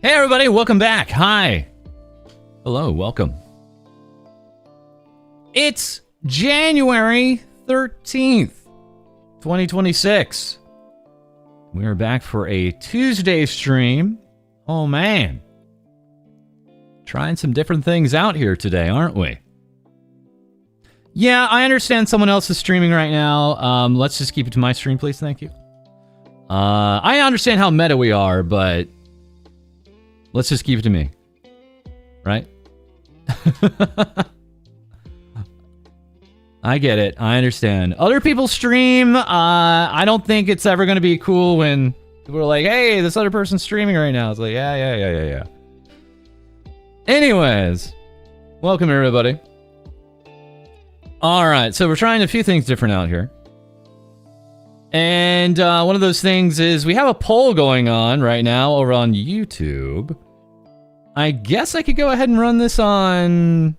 Hey everybody, welcome back. Hi. Hello, welcome. It's January 13th, 2026. We are back for a Tuesday stream. Oh man. Trying some different things out here today, aren't we? Yeah, I understand someone else is streaming right now. Let's just keep it to my stream, please. Thank you. I understand how meta we are, but let's just keep it to me. Right? I get it. I understand. Other people stream. I don't think it's ever going to be cool when people are like, hey, this other person's streaming right now. It's like, yeah. Anyways, welcome everybody. All right, so we're trying a few things different out here. And one of those things is we have a poll going on right now over on YouTube. I guess I could go ahead and run this on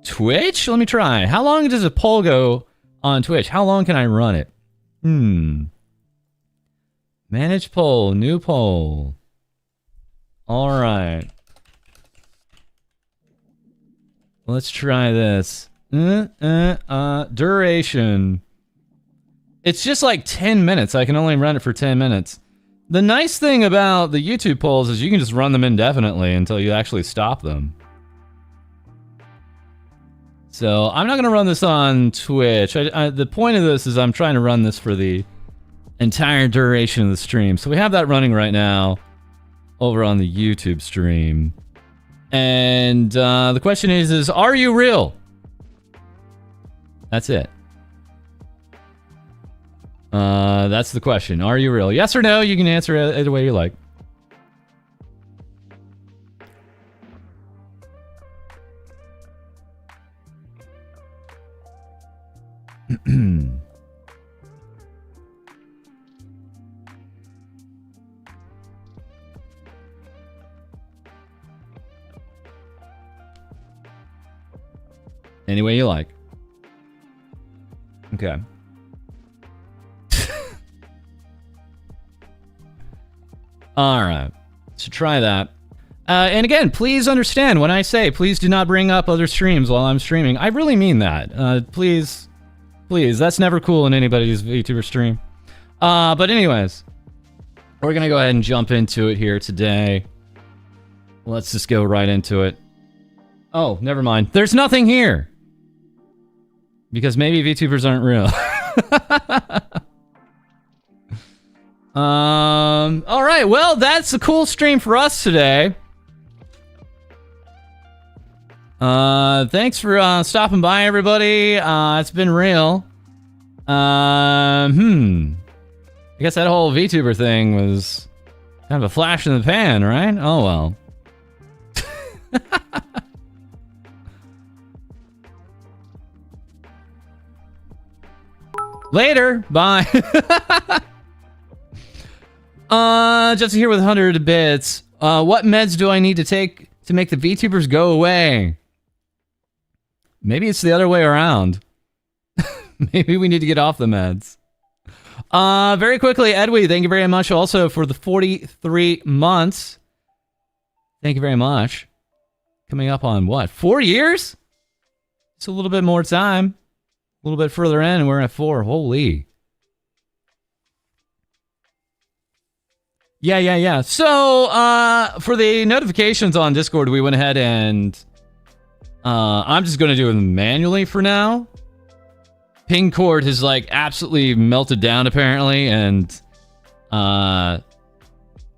Twitch? Let me try. How long does a poll go on Twitch? How long can I run it? Manage poll, new poll. All right. Let's try this. Duration. It's just like 10 minutes. I can only run it for 10 minutes. The nice thing about the YouTube polls is you can just run them indefinitely until you actually stop them. So I'm not going to run this on Twitch. The point of this is I'm trying to run this for the entire duration of the stream. So we have that running right now over on the YouTube stream. And the question is are you real? That's it. That's the question. Are you real? Yes or no? You can answer it either way you like. Any way you like. Okay. All right. So try that. And again, please understand when I say please do not bring up other streams while I'm streaming. I really mean that. Please, that's never cool in anybody's VTuber stream. But anyways, we're going to go ahead and jump into it here today. Let's just go right into it. Oh, never mind. There's nothing here. Because maybe VTubers aren't real. All right, well, that's a cool stream for us today. Thanks for stopping by, everybody. It's been real. I guess that whole VTuber thing was kind of a flash in the pan, right? Oh well. Later, bye. Just here with 100 bits. What meds do I need to take to make the VTubers go away? Maybe it's the other way around. Maybe we need to get off the meds. Very quickly, Edwy, thank you very much also for the 43 months. Thank you very much. Coming up on what? 4 years? It's a little bit more time. A little bit further in, and we're at 4. Holy. Yeah. So, for the notifications on Discord, we went ahead and I'm just going to do it manually for now. Ping cord has like absolutely melted down apparently, and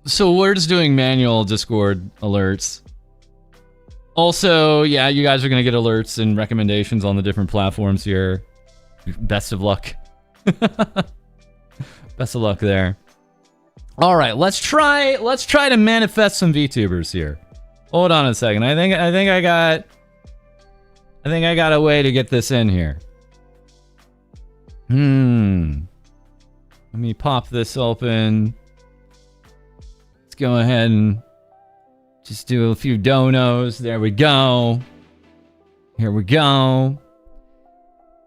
so we're just doing manual Discord alerts. Also, yeah, you guys are going to get alerts and recommendations on the different platforms here. Best of luck. Best of luck there. All right, let's try to manifest some VTubers here. Hold on a second. I think I got a way to get this in here. Let me pop this open. Let's go ahead and just do a few donos. There we go. Here we go.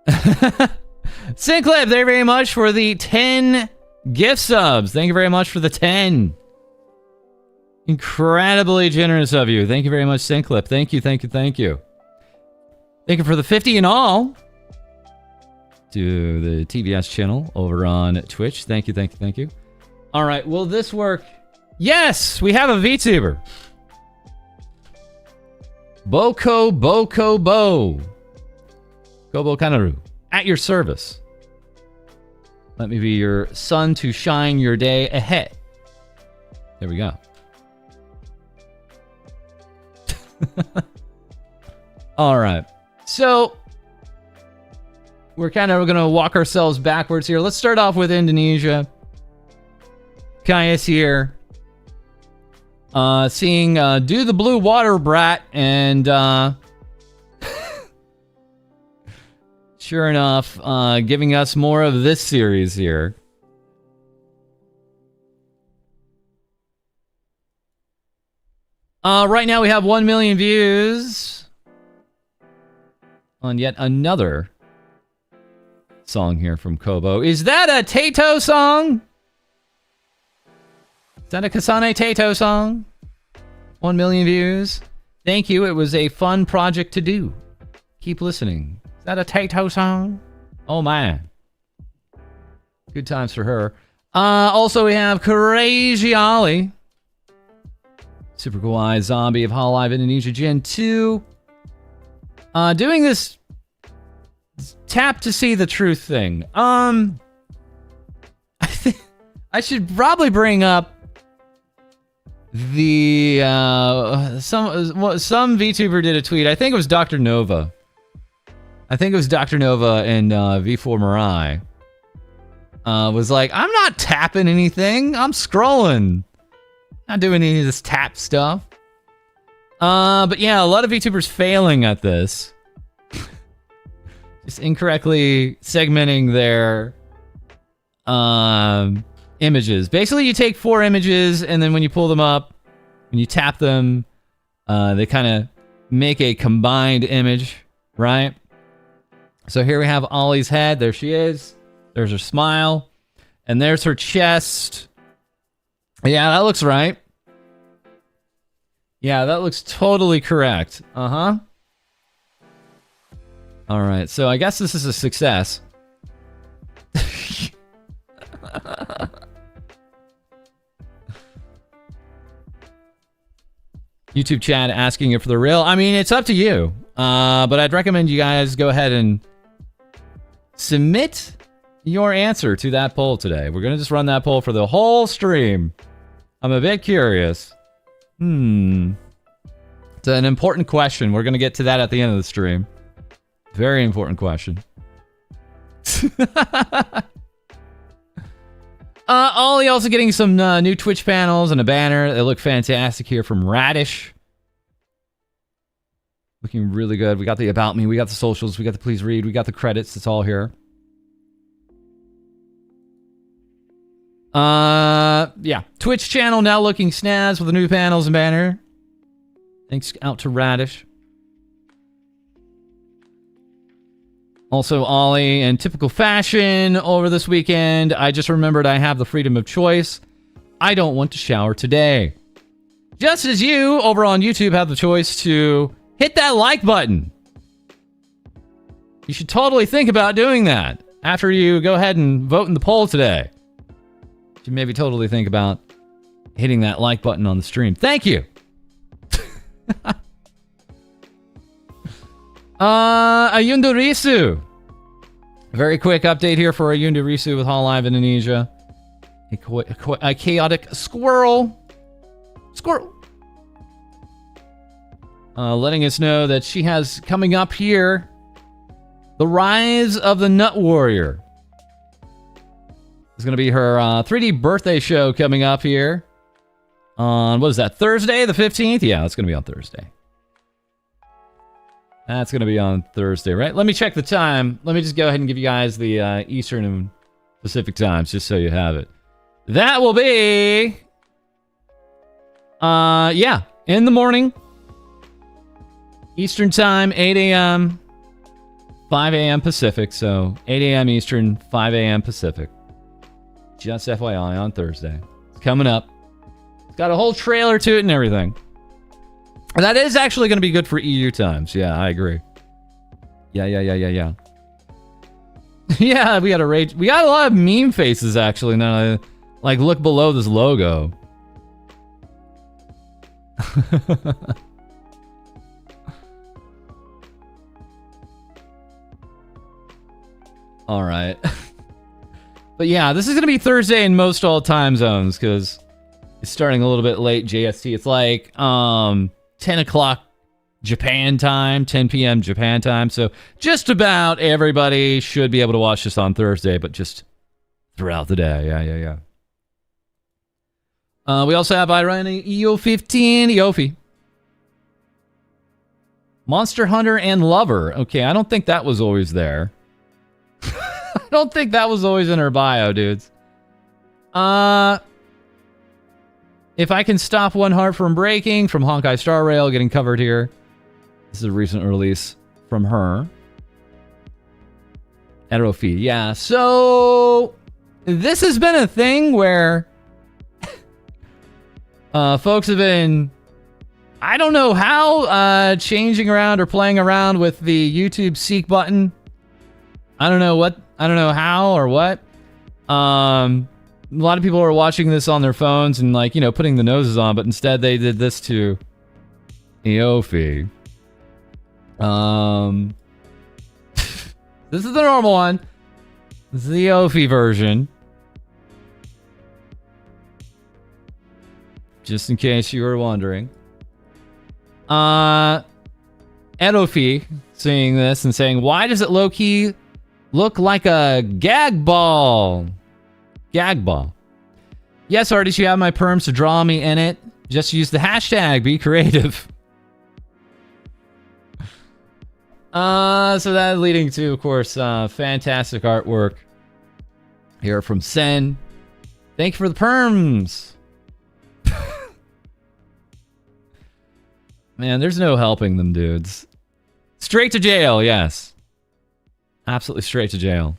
Synclip, thank you very much for the 10 gift subs. Thank you very much for the 10. Incredibly generous of you. Thank you very much, Synclip. Thank you. Thank you for the 50 in all. To the TBS channel over on Twitch. Thank you. All right, will this work? Yes, we have a VTuber. Boko Bo. Kobo Kanaru. At your service. Let me be your sun to shine your day ahead. There we go. All right. So, we're kind of going to walk ourselves backwards here. Let's start off with Indonesia. Kaya's here. Seeing Do the Blue Water Brat, and sure enough, giving us more of this series here. Right now we have 1 million views on yet another song here from Kobo. Is that a Tato song? Is that a Kasane Tato song? 1 million views. Thank you. It was a fun project to do. Keep listening. Is that a Tato song? Oh, man. Good times for her. Also, we have Crazy Ollie. Super Kawaii Zombie of Hololive Indonesia Gen 2. Doing this tap to see the truth thing. I think I should probably bring up the some VTuber did a tweet. I think it was Dr. Nova. And V4 Mirai was like, I'm not tapping anything. I'm scrolling. Not doing any of this tap stuff. But yeah, a lot of VTubers failing at this. Just incorrectly segmenting their images. Basically, you take 4 images, and then when you pull them up, when you tap them, they kind of make a combined image, right? So here we have Ollie's head. There she is. There's her smile. And there's her chest. Yeah, that looks right. Yeah, that looks totally correct. Uh-huh. All right, so I guess this is a success. YouTube chat asking if they're real. I mean, it's up to you. But I'd recommend you guys go ahead and submit your answer to that poll today. We're going to just run that poll for the whole stream. I'm a bit curious. It's an important question. We're going to get to that at the end of the stream. Very important question. Ollie also getting some new Twitch panels and a banner. They look fantastic here from Radish. Looking really good. We got the About Me. We got the socials. We got the Please Read. We got the credits. It's all here. Yeah. Twitch channel now looking snaz with the new panels and banner. Thanks out to Radish. Also, Ollie, in typical fashion over this weekend, I just remembered I have the freedom of choice. I don't want to shower today. Just as you, over on YouTube, have the choice to hit that like button. You should totally think about doing that after you go ahead and vote in the poll today. You should maybe totally think about hitting that like button on the stream. Thank you. Ayundo Risu. Very quick update here for Ayundo Risu with Hololive Indonesia. A chaotic squirrel. Letting us know that she has coming up here The Rise of the Nut Warrior. It's going to be her 3D birthday show coming up here on, what is that, Thursday the 15th? Yeah, it's going to be on Thursday. That's going to be on Thursday, right? Let me check the time. Let me just go ahead and give you guys the Eastern and Pacific times, just so you have it. That will be, yeah, in the morning. Eastern time, 8 a.m., 5 a.m. Pacific. So 8 a.m. Eastern, 5 a.m. Pacific. Just FYI on Thursday. It's coming up. It's got a whole trailer to it and everything. That is actually going to be good for EU times. Yeah, I agree. Yeah. Yeah, we got a rage. We got a lot of meme faces actually. Now I like look below this logo. All right. But yeah, this is going to be Thursday in most all time zones because it's starting a little bit late JST. It's like 10 o'clock Japan time, 10 p.m. Japan time. So just about everybody should be able to watch this on Thursday, but just throughout the day. Yeah. We also have Irene EO15, Eofi. Monster Hunter and Lover. Okay, I don't think that was always there. I don't think that was always in her bio, dudes. If I Can Stop One Heart from Breaking from Honkai Star Rail getting covered here. This is a recent release from her. Erofi, yeah. So this has been a thing where folks have been, I don't know how, changing around or playing around with the YouTube seek button. I don't know how or what. A lot of people are watching this on their phones and like, putting the noses on, but instead they did this to Eofi. This is the normal one. This is the Eofi version. Just in case you were wondering. Eofi seeing this and saying, why does it low-key look like a gag ball? Gag ball. Yes, artist, you have my perms to draw me in it. Just use the hashtag, be creative. So that leading to, of course, fantastic artwork here from Sen. Thank you for the perms. Man, there's no helping them dudes. Straight to jail, yes. Absolutely straight to jail.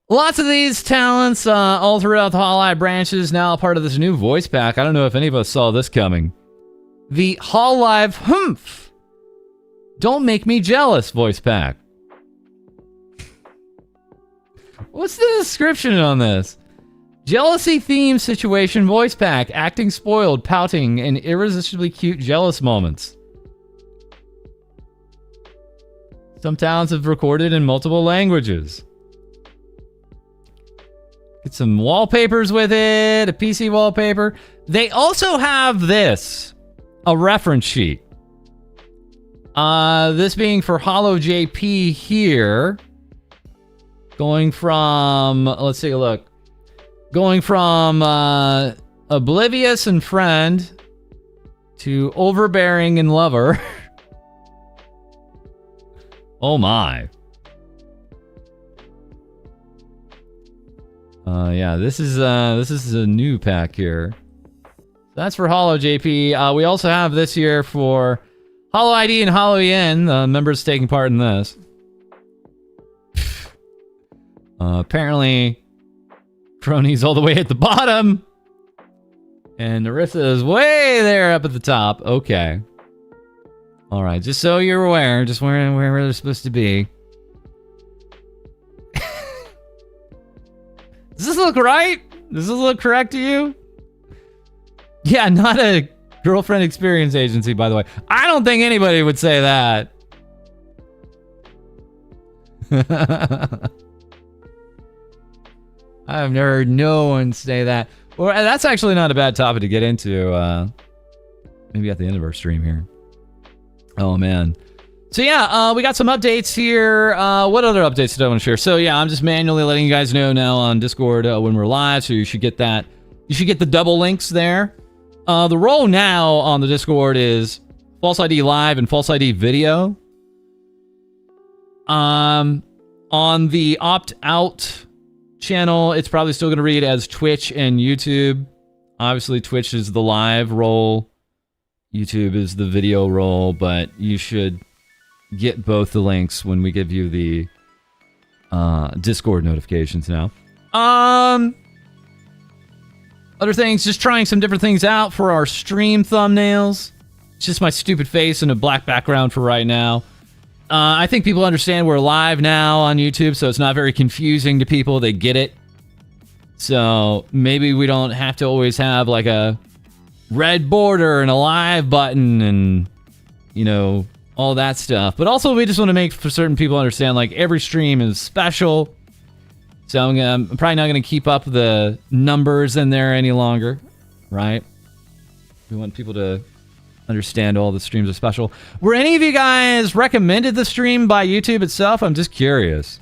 Lots of these talents all throughout the Hololive branches, now a part of this new voice pack. I don't know if any of us saw this coming. The Hololive Humph. Don't Make Me Jealous voice pack. What's the description on this? Jealousy theme situation voice pack. Acting spoiled, pouting, and irresistibly cute jealous moments. Some talents have recorded in multiple languages. Get some wallpapers with it, a PC wallpaper. They also have this, a reference sheet. This being for Holo JP here. Going from, let's take a look. Going from Oblivious and Friend to Overbearing and Lover. Oh my. Yeah, this is a new pack here. That's for Holo JP. We also have this here for FalseEyeD and HoloEN, members taking part in this. Apparently, Crony's all the way at the bottom. And Narissa is way there up at the top. Okay. Alright, just so you're aware, just where they're supposed to be. Does this look right? Does this look correct to you? Yeah, not a girlfriend experience agency, by the way. I don't think anybody would say that. I've never heard no one say that. Well, that's actually not a bad topic to get into. Maybe at the end of our stream here. Oh, man. So, yeah, we got some updates here. What other updates did I want to share? So, yeah, I'm just manually letting you guys know now on Discord when we're live. So you should get that. You should get the double links there. The role now on the Discord is FalseEyeD Live and FalseEyeD Video. On the opt-out channel, it's probably still going to read as Twitch and YouTube. Obviously, Twitch is the live role. YouTube is the video role, but you should get both the links when we give you the Discord notifications now. Other things, just trying some different things out for our stream thumbnails. It's just my stupid face and a black background for right now. I think people understand we're live now on YouTube, so it's not very confusing to people. They get it. So maybe we don't have to always have like a red border and a live button and, you know, all that stuff. But also we just want to make for certain people understand like every stream is special. So I'm probably not going to keep up the numbers in there any longer, right? We want people to understand all the streams are special. Were any of you guys recommended the stream by YouTube itself? I'm just curious.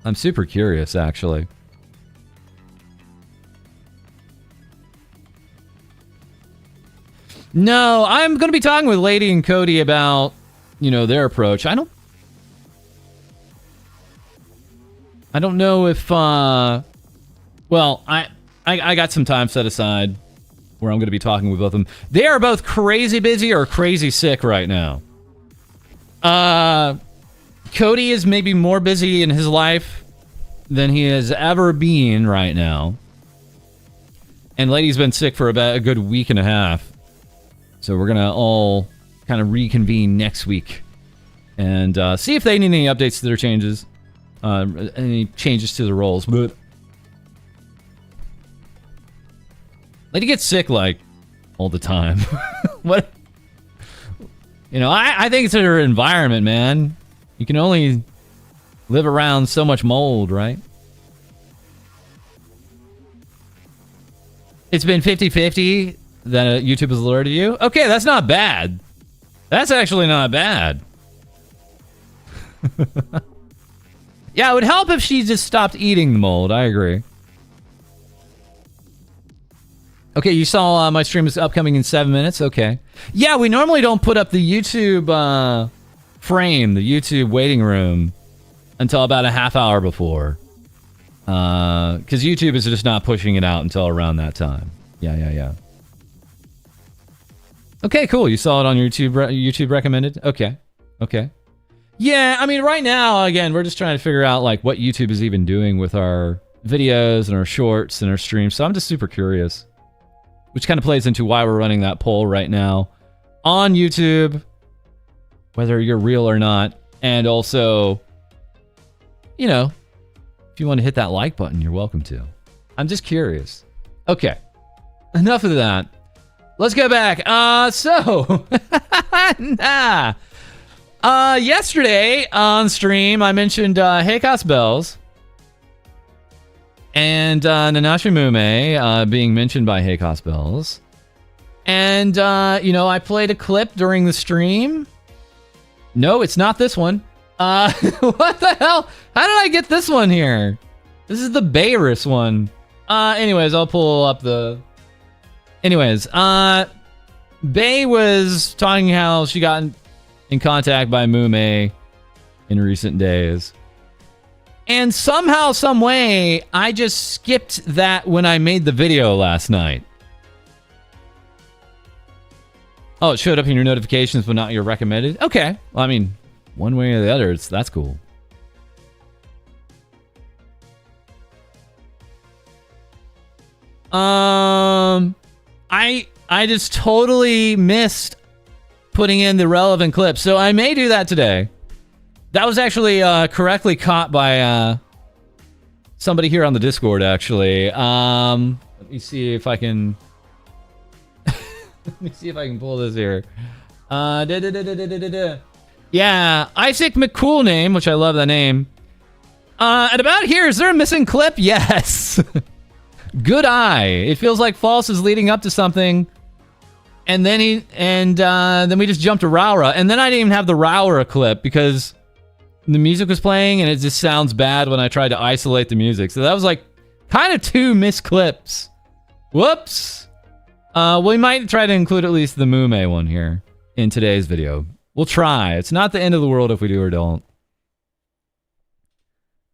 I'm super curious, actually. No, I'm going to be talking with Lady and Cody about, you know, their approach. I don't know if, well, I got some time set aside where I'm going to be talking with both of them. They are both crazy busy or crazy sick right now. Cody is maybe more busy in his life than he has ever been right now. And Lady's been sick for about a good week and a half. So we're going to all kind of reconvene next week and see if they need any updates to their changes. Any changes to the roles. But Lady gets sick, like, all the time. What? You know, I think it's her environment, man. You can only live around so much mold, right? It's been 50-50 that YouTube has alerted you. Okay, that's not bad. That's actually not bad. Yeah, it would help if she just stopped eating the mold. I agree. Okay, you saw my stream is upcoming in 7 minutes. Okay. Yeah, we normally don't put up the YouTube frame, the YouTube waiting room, until about a half hour before. Because YouTube is just not pushing it out until around that time. Yeah. Okay, cool. You saw it on YouTube recommended? Okay. Yeah, I mean, right now, again, we're just trying to figure out, like, what YouTube is even doing with our videos and our shorts and our streams. So I'm just super curious. Which kind of plays into why we're running that poll right now on YouTube, whether you're real or not. And also, you know, if you want to hit that like button, you're welcome to. I'm just curious. Okay, enough of that. Let's go back. Yesterday on stream, I mentioned Heikos Bells and Nanashi Mume being mentioned by Heikos Bells. And, you know, I played a clip during the stream. No, it's not this one. What the hell? How did I get this one here? This is the Beirut one. Anyways, I'll pull up the... Anyways, Bay was talking how she got in contact by Mume in recent days. And somehow, some way, I just skipped that when I made the video last night. Oh, it showed up in your notifications, but not your recommended. Okay. Well, I mean, one way or the other, that's cool. I just totally missed putting in the relevant clip, so I may do that today. That was actually correctly caught by somebody here on the Discord, actually. Let me see if I can... Let me see if I can pull this here. Yeah, Isaac McCool name, which I love that name. And about here, is there a missing clip? Yes. Good eye. It feels like False is leading up to something. And then then we just jumped to Raura. And then I didn't even have the Raura clip because the music was playing and it just sounds bad when I tried to isolate the music. So that was like kind of two missed clips. Whoops. We might try to include at least the Mume one here in today's video. We'll try. It's not the end of the world if we do or don't.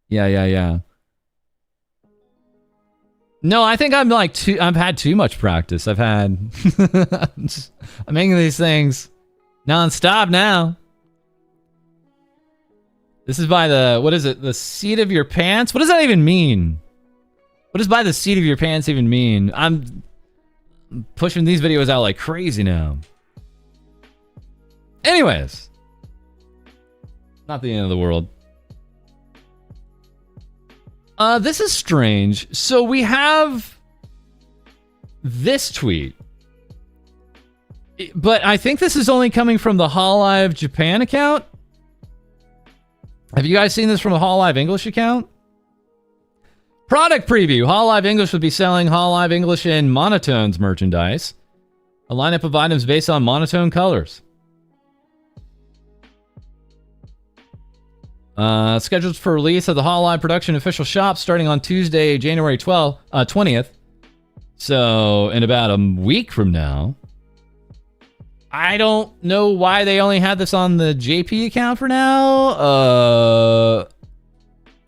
Yeah. No, I think I'm like I've had too much practice. I've had... I'm making these things non-stop now. This is by the... What is it? The seat of your pants? What does that even mean? What does by the seat of your pants even mean? I'm pushing these videos out like crazy now. Anyways. Not the end of the world. This is strange. So we have this tweet. But I think this is only coming from the Hololive Japan account. Have you guys seen this from a Hololive English account? Product preview. Hololive English would be selling Hololive English in Monotones merchandise. A lineup of items based on monotone colors. Scheduled for release at the Hololive production official shop starting on Tuesday, January 20th. So, in about a week from now. I don't know why they only had this on the JP account for now.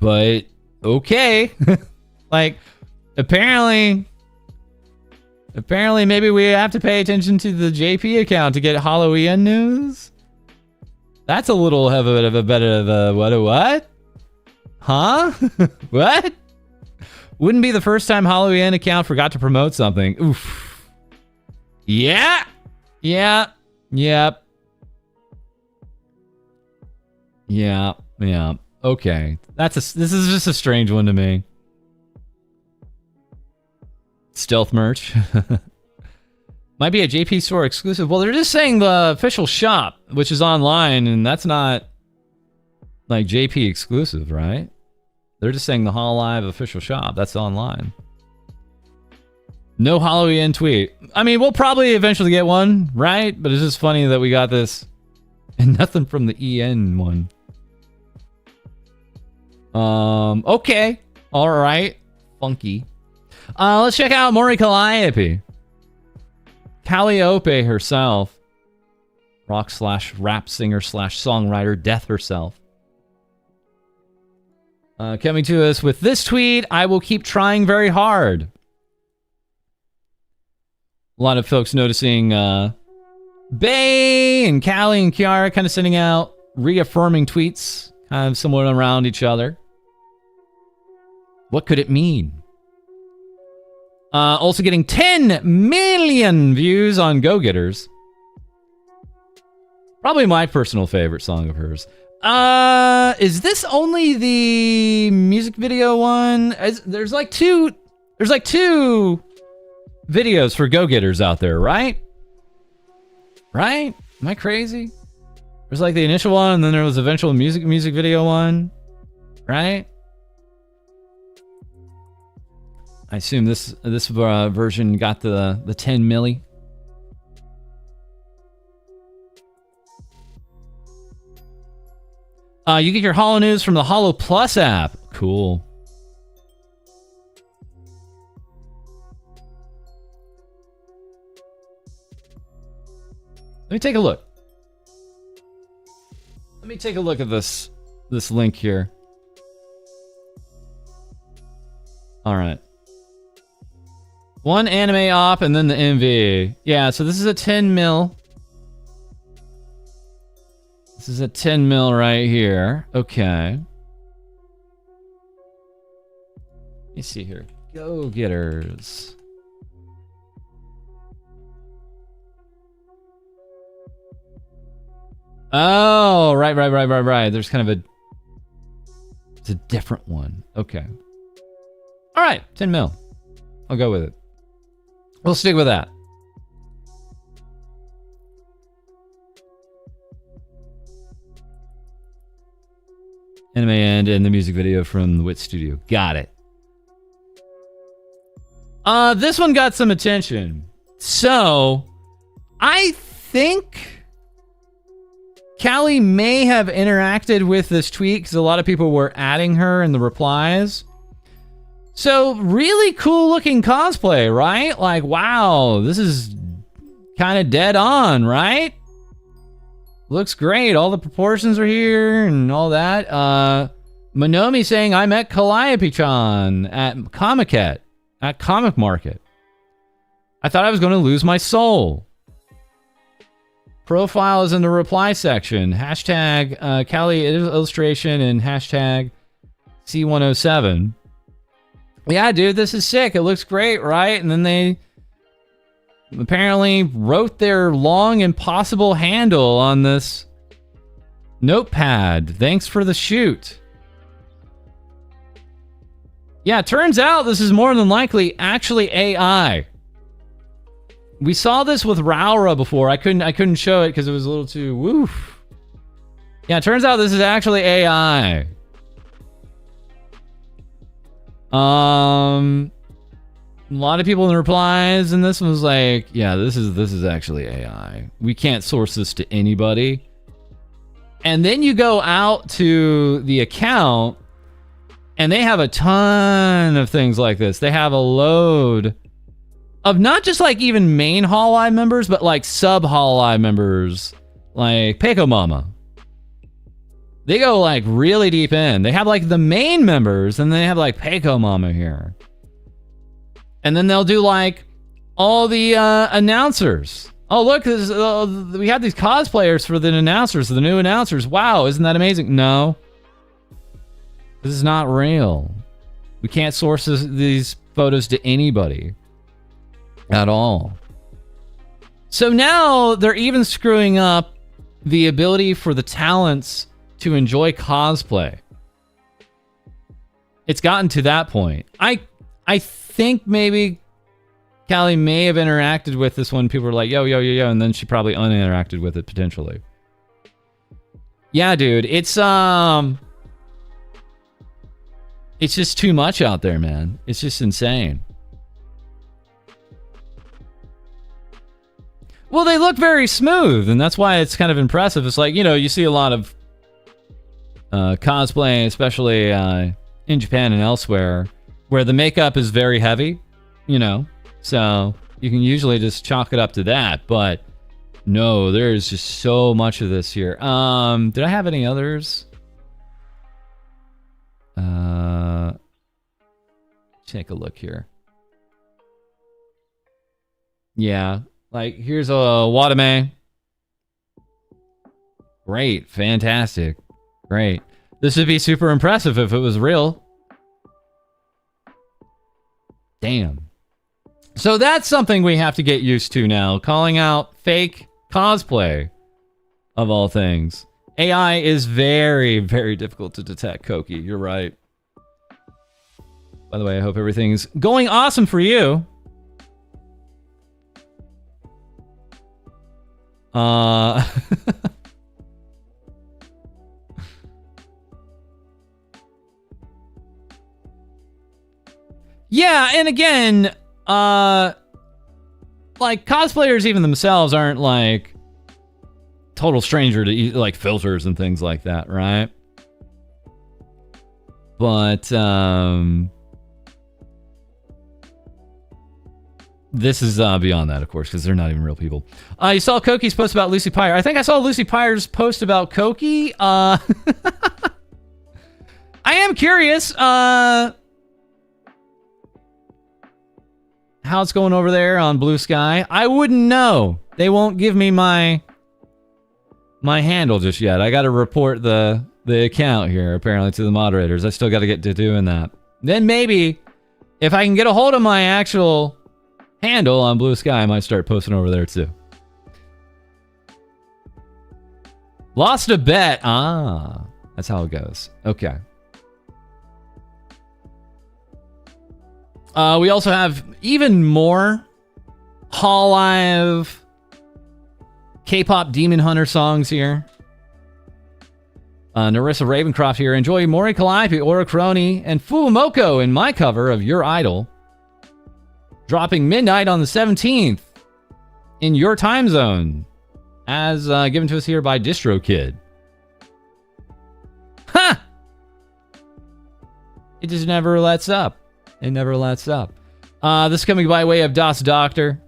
But okay. Like, apparently maybe we have to pay attention to the JP account to get Halloween news. That's a little of a bit of a what? Huh? What? Wouldn't be the first time Halloween account forgot to promote something. Oof. Yeah. Yep. Yeah. Okay. This is just a strange one to me. Stealth merch. Might be a JP store exclusive. Well, they're just saying the official shop, which is online, and that's not like JP exclusive, right? They're just saying the Hololive official shop. That's online. No Halloween tweet. I mean, we'll probably eventually get one, right? But it's just funny that we got this and nothing from the EN one. Okay. All right. Funky. Let's check out Mori Calliope. Calliope herself. Rock/rap singer/songwriter, death herself. Coming to us with this tweet, I will keep trying very hard. A lot of folks noticing Bay and Callie and Kiara kind of sending out reaffirming tweets, kind of somewhere around each other. What could it mean? Also getting 10 million views on Go Getters. Probably my personal favorite song of hers. Is this only the music video one? There's like two videos for Go Getters out there, right? Right? Am I crazy? There's like the initial one, and then there was eventual music video one, right? I assume this version got the 10 milli. You get your Holo News from the Holo Plus app. Cool. Let me take a look. Let me take a look at this link here. All right. One anime op and then the MV. Yeah, so this is a 10 mil This is a 10 mil right here. Okay. Let me see here. Go-getters. Oh, right. There's kind of a... It's a different one. Okay. All right, 10 mil. I'll go with it. We'll stick with that. Anime and the music video from the Wit Studio. Got it. This one got some attention. So, I think Callie may have interacted with this tweet because a lot of people were adding her in the replies. So, really cool looking cosplay, right? Like, wow, this is kind of dead on, right? Looks great. All the proportions are here and all that. Monomi saying, I met Calliope-chan at Comic-Cat, at Comic Market. I thought I was going to lose my soul. Profile is in the reply section. Hashtag Callie illustration and hashtag C107. Yeah, dude, this is sick. It looks great, right? And then they apparently wrote their long impossible handle on this notepad. Thanks for the shoot. Yeah, turns out this is more than likely actually AI. We saw this with Raura before. I couldn't show it because it was a little too woof. Yeah, turns out this is actually AI. A lot of people in the replies, and this one was like, yeah, this is actually AI. We can't source this to anybody. And then you go out to the account, and they have a ton of things like this. They have a load of not just like even main Hall-Eye members, but like sub Hall-Eye members, like Peiko Mama. They go like really deep in. They have like the main members, and then they have like Peiko Mama here. And then they'll do like all the announcers. Oh, look, we have these cosplayers for the announcers, the new announcers. Wow, isn't that amazing? No. This is not real. We can't source these photos to anybody at all. So now they're even screwing up the ability for the talents to enjoy cosplay. It's gotten to that point. I think maybe Callie may have interacted with this one. People were like, yo, and then she probably uninteracted with it potentially. Yeah, dude, it's just too much out there, man. It's just insane. Well, they look very smooth, and that's why it's kind of impressive. It's like, you know, you see a lot of cosplay, especially in Japan and elsewhere, where the makeup is very heavy, you know, so you can usually just chalk it up to that. But no, there's just so much of this here. Did I have any others? Take a look here. Yeah, like here's a Watame. Great, fantastic, great. This would be super impressive if it was real. Damn. So that's something we have to get used to now. Calling out fake cosplay, of all things. AI is very, very difficult to detect, Koki. You're right. By the way, I hope everything's going awesome for you. Yeah, and again, like cosplayers even themselves aren't like total stranger to like filters and things like that, right? But this is beyond that, of course, because they're not even real people. You saw Koki's post about Lucy Pyre. I think I saw Lucy Pyre's post about Koki. I am curious how it's going over there on Blue Sky. I wouldn't know. They won't give me my my handle just yet. I got to report the account here, apparently, to the moderators. I still got to get to doing that. Then maybe, if I can get a hold of my actual handle on Blue Sky, I might start posting over there, too. Lost a bet. Ah, that's how it goes. Okay. We also have even more Hololive K-pop Demon Hunter songs here. Narissa Ravencroft here. Enjoy Mori Calliope, Oracroni, and Fuumoko in my cover of Your Idol. Dropping midnight on the 17th in your time zone. As given to us here by DistroKid. Ha! It just never lets up. It never lets up. This is coming by way of Das Doctor.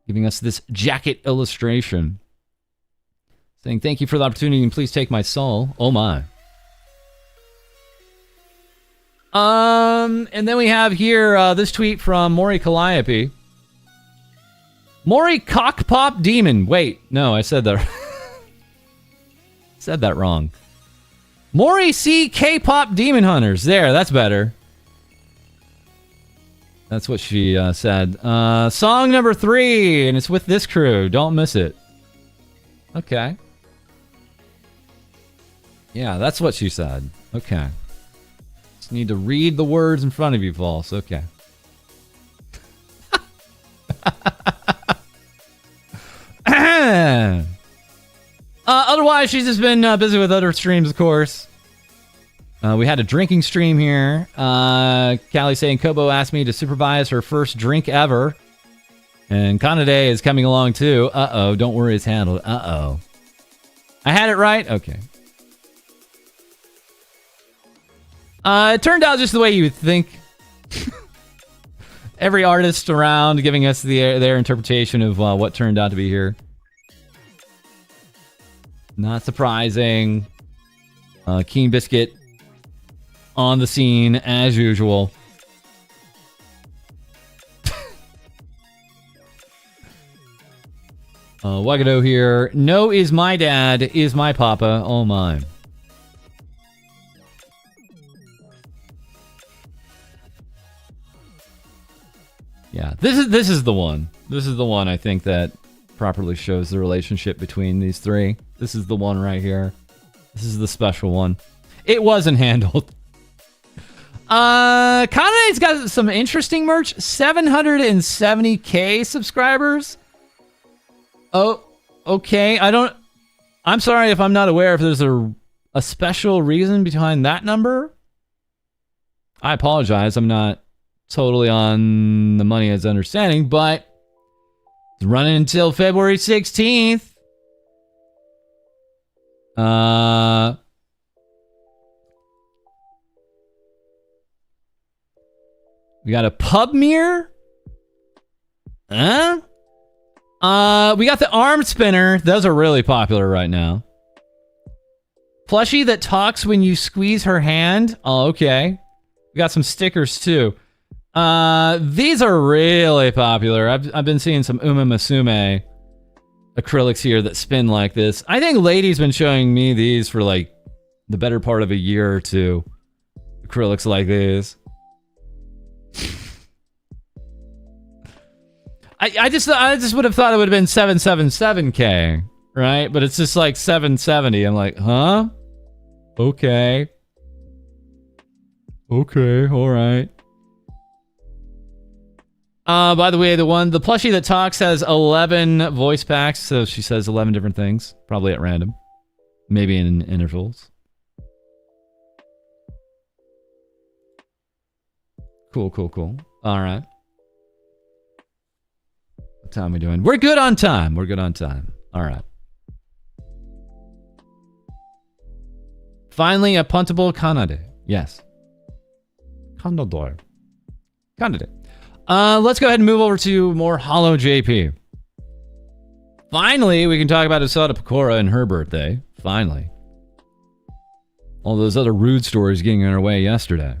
Giving us this jacket illustration. Saying, thank you for the opportunity and please take my soul. Oh my. And then we have here this tweet from Mori Calliope. Mori Cockpop Demon. Wait, no, I said that. Said that wrong. Mori C K-pop Demon Hunters. There, that's better. That's what she said. Song number 3, and it's with this crew. Don't miss it. Okay. Yeah, that's what she said. Okay. Just need to read the words in front of you, False. Okay. Otherwise, she's just been busy with other streams, of course. We had a drinking stream here. Callie saying Kobo asked me to supervise her first drink ever. And Kanade is coming along too. Uh-oh, don't worry, it's handled. Uh-oh. I had it right? Okay. It turned out just the way you would think. Every artist around giving us their interpretation of what turned out to be here. Not surprising. Keen Biscuit on the scene as usual. Wagado here. No is my dad, is my papa. Oh my. Yeah, this is the one. This is the one I think that properly shows the relationship between these three. This is the one right here. This is the special one. It wasn't handled. Kanade's got some interesting merch. 770k subscribers. Oh, okay. I'm sorry if I'm not aware if there's a special reason behind that number. I apologize. I'm not totally on the money as understanding, but it's running until February 16th. We got a pub mirror. Huh? We got the arm spinner. Those are really popular right now. Plushie that talks when you squeeze her hand. Oh, okay. We got some stickers too. These are really popular. I've been seeing some Uma Musume acrylics here that spin like this. I think Lady's been showing me these for like the better part of a year or two. Acrylics like these. I just would have thought it would have been 777k, right? But it's just like 770. I'm like, huh? Okay. Okay, all right. By the way, the plushie that talks has 11 voice packs, so she says 11 different things, probably at random, maybe in intervals. Cool. All right. What time are we doing? We're good on time. All right. Finally, a puntable Kanade. Yes. Kanade. Let's go ahead and move over to more Hollow JP. Finally, we can talk about Asada Pecora and her birthday. Finally. All those other rude stories getting in our way yesterday.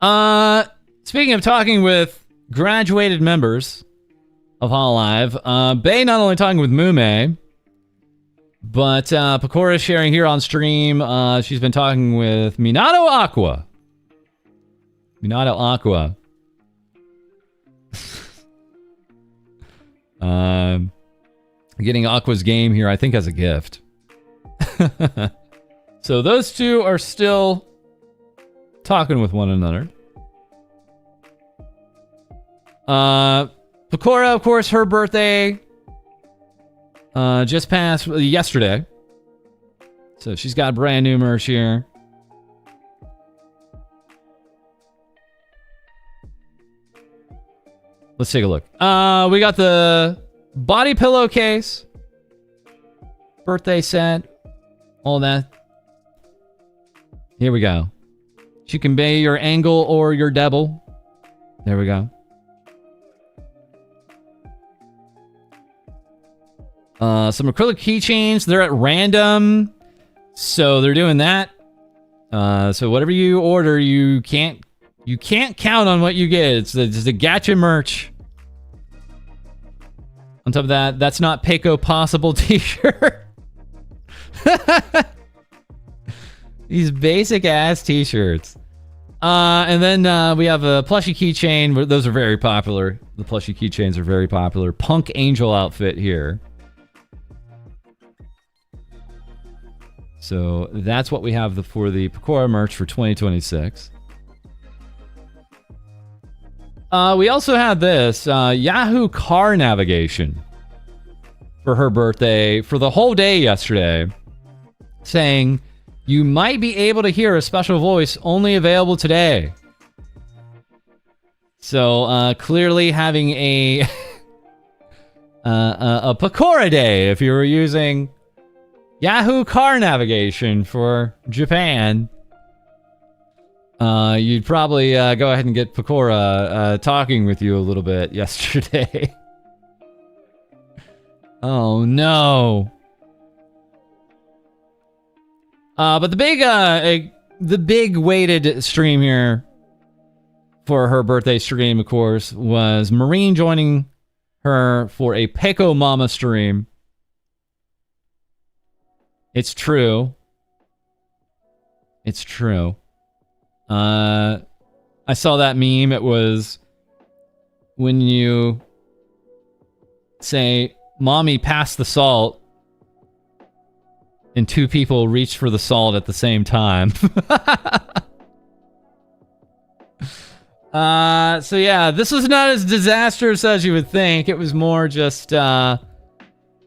Speaking of talking with graduated members of Hololive, Bay not only talking with Mume, but Pecora sharing here on stream. She's been talking with Minato Aqua. Minato Aqua. Getting Aqua's game here, I think, as a gift. So those two are still talking with one another. Pecora, of course, her birthday just passed yesterday. So she's got brand new merch here. Let's take a look. We got the body pillowcase, birthday set, all that. Here we go. You can be your angle or your devil. There we go. Some acrylic keychains. They're at random, so they're doing that. So whatever you order, you can't count on what you get. It's a gacha merch. On top of that, that's not Peco Possible t-shirt. These basic ass t-shirts. And then we have a plushie keychain. Those are very popular. The plushie keychains are very popular. Punk Angel outfit here. So that's what we have for the Pecora merch for 2026. We also had this Yahoo car navigation for her birthday for the whole day yesterday, saying you might be able to hear a special voice only available today. So clearly having a Pecora day if you were using Yahoo car navigation for Japan. You'd probably go ahead and get Pecora talking with you a little bit yesterday. Oh no. But the big weighted stream here for her birthday stream, of course, was Marine joining her for a Peco Mama stream. It's true. It's true. I saw that meme. It was when you say, "Mommy, pass the salt," and two people reach for the salt at the same time. So yeah, this was not as disastrous as you would think. It was more just,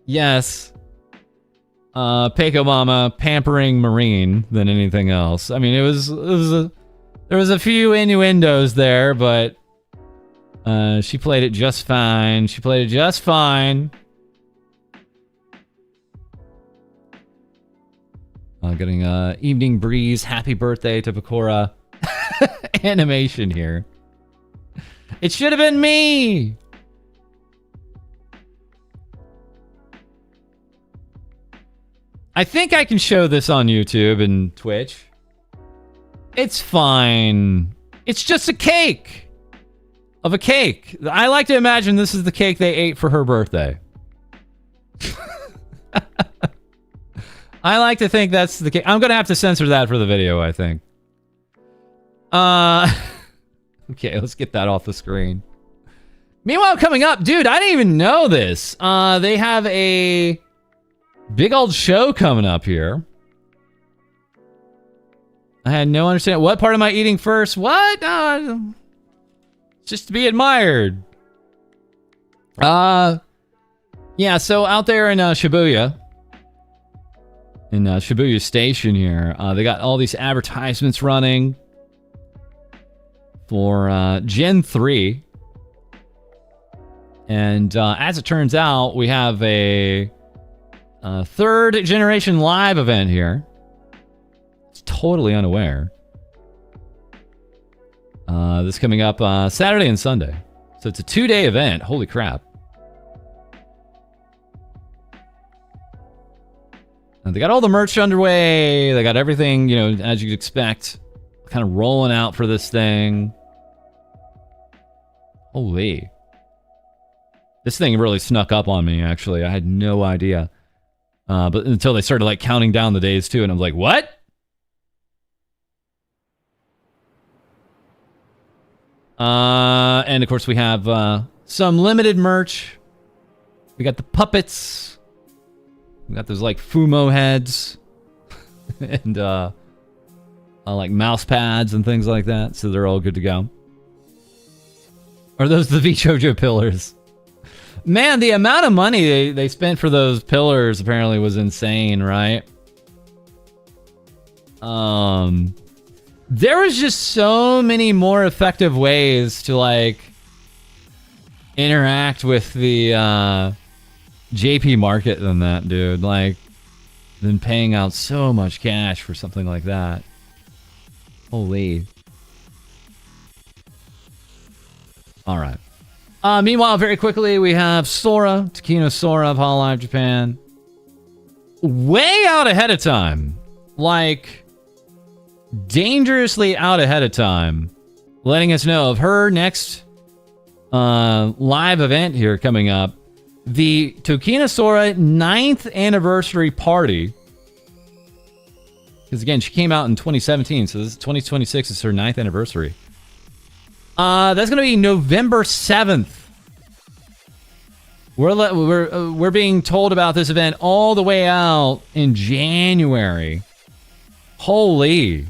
yes, Peco Mama pampering Marine than anything else. I mean, there was a few innuendos there, but she played it just fine. She played it just fine. Getting Evening Breeze, happy birthday to Pecora animation here. It should have been me! I think I can show this on YouTube and Twitch. It's fine. It's just a cake. Of a cake. I like to imagine this is the cake they ate for her birthday. I like to think that's the case. I'm going to have to censor that for the video, I think. Okay, let's get that off the screen. Meanwhile, coming up, dude, I didn't even know this. They have a big old show coming up here. I had no understanding. What part am I eating first? What? Just to be admired. Yeah, so out there in Shibuya. In Shibuya Station here, they got all these advertisements running for Gen 3. And as it turns out, we have a third generation live event here. It's totally unaware. This coming up Saturday and Sunday. So it's a 2-day event. Holy crap. And they got all the merch underway. They got everything, you know, as you'd expect. kind of rolling out for this thing. Holy. This thing really snuck up on me, actually. I had no idea. But until they started, like, counting down the days, too. And I'm like, what? And, of course, we have some limited merch. We got the puppets. We got those, like, Fumo heads. And, like, mouse pads and things like that. So they're all good to go. Are those the VJojo pillars? Man, the amount of money they spent for those pillars apparently was insane, right? There was just so many more effective ways to, like, interact with the JP market than that, dude. Like, than paying out so much cash for something like that. Holy. All right. Meanwhile, very quickly, we have Sora, Takino Sora of Hololive Japan. Way out ahead of time. Like, dangerously out ahead of time. Letting us know of her next live event here coming up. The Takino Sora 9th anniversary party. Because again, she came out in 2017, so this is 2026 is her 9th anniversary. That's going to be November 7th. We're being told about this event all the way out in January. Holy.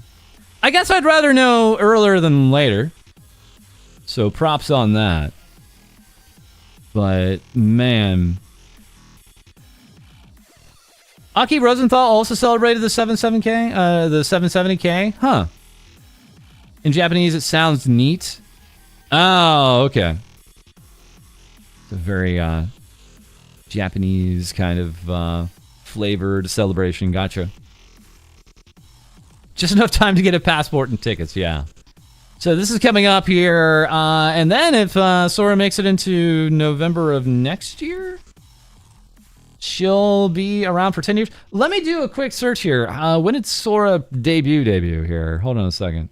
I guess I'd rather know earlier than later. So props on that. But, man. Aki Rosenthal also celebrated the 77K? The 770K? Huh. In Japanese, it sounds neat. Oh, okay. It's a very Japanese kind of flavored celebration. Gotcha. Just enough time to get a passport and tickets, yeah. So this is coming up here. And then if Sora makes it into November of next year, she'll be around for 10 years. Let me do a quick search here. When did Sora debut here? Hold on a second.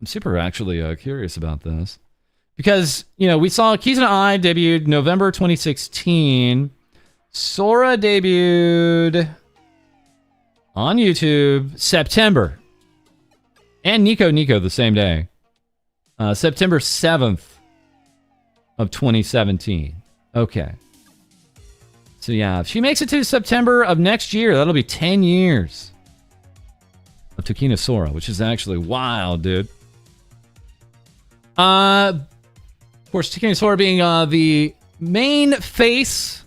I'm super actually curious about this. Because, you know, we saw Kizuna Eye debuted November 2016. Sora debuted on YouTube September. And Nico the same day. September 7th of 2017. Okay. So yeah, if she makes it to September of next year, that'll be 10 years of Takino Sora, which is actually wild, dude. Of course, Takino Sora being the main face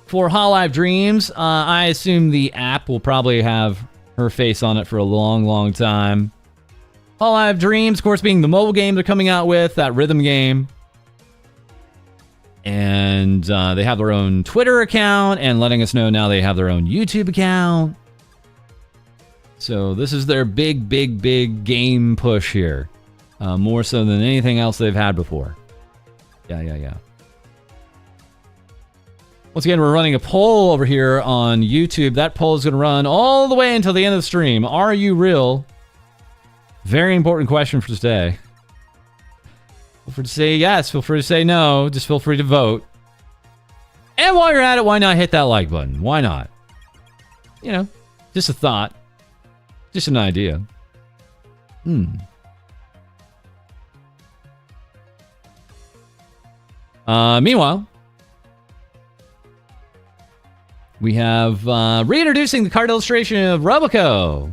for Hololive Dreams. I assume the app will probably have her face on it for a long, long time. Hololive Dreams, of course, being the mobile game they're coming out with, that rhythm game. And they have their own Twitter account, and letting us know now they have their own YouTube account. So this is their big, big, big game push here. More so than anything else they've had before. Yeah. Once again, we're running a poll over here on YouTube. That poll is going to run all the way until the end of the stream. Are you real? Very important question for today. Feel free to say yes. Feel free to say no. Just feel free to vote. And while you're at it, why not hit that like button? Why not? You know, just a thought. Just an idea. Meanwhile, we have reintroducing the card illustration of Roboco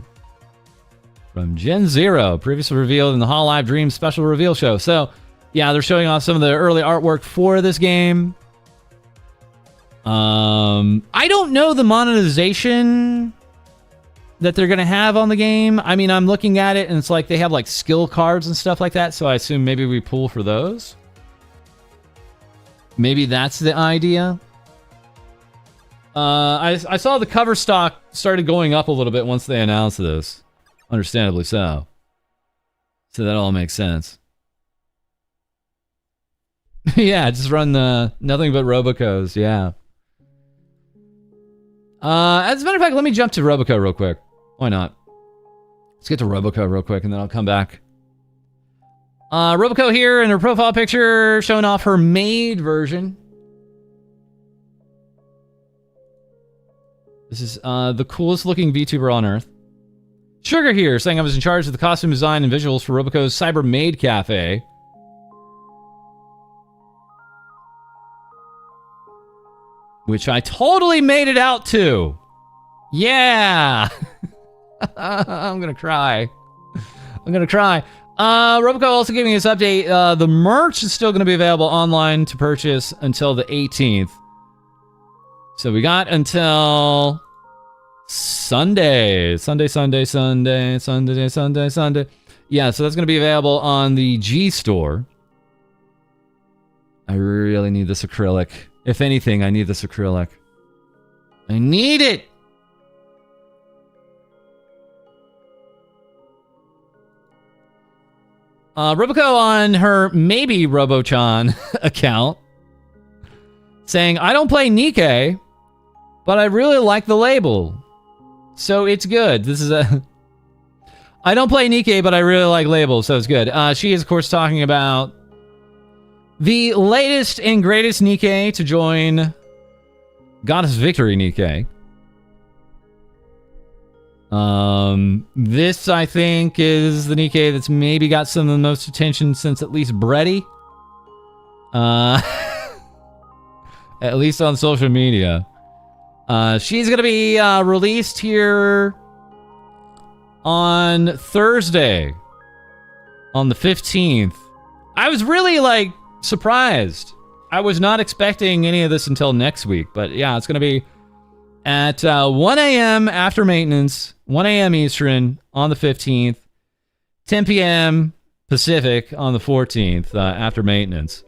from Gen Zero, previously revealed in the Hololive Dreams special reveal show. So, yeah, they're showing off some of the early artwork for this game. I don't know the monetization that they're going to have on the game. I mean, I'm looking at it, and it's like they have like skill cards and stuff like that, so I assume maybe we pull for those. Maybe that's the idea. I saw the cover stock started going up a little bit once they announced this. Understandably so. So that all makes sense. Yeah, just run nothing but Robocos, yeah. As a matter of fact, let me jump to Roboco real quick. Why not? Let's get to Roboco real quick, and then I'll come back. Roboco here in her profile picture, showing off her made version. This is the coolest looking VTuber on Earth. Sugar here, saying I was in charge of the costume design and visuals for Roboco's Cyber Maid Cafe. Which I totally made it out to. Yeah! I'm gonna cry. I'm gonna cry. Roboco also giving us an update. The merch is still gonna be available online to purchase until the 18th. So we got until Sunday. Sunday. Yeah, so that's gonna be available on the G store. I really need this acrylic. If anything, I need this acrylic. I need it! Roboco on her maybe Robochan account saying, I don't play Nikkei, but I really like the label. So it's good. This is a... I don't play Nikkei, but I really like labels, so it's good. She is, of course, talking about the latest and greatest Nikkei to join Goddess Victory Nikkei. This, I think, is the Nikkei that's maybe got some of the most attention since at least Breddy. At least on social media. She's gonna be released here on Thursday, on the 15th. I was really, like, surprised. I was not expecting any of this until next week, but yeah, it's gonna be at 1 a.m. after maintenance, 1 a.m. Eastern on the 15th, 10 p.m. Pacific on the 14th after maintenance.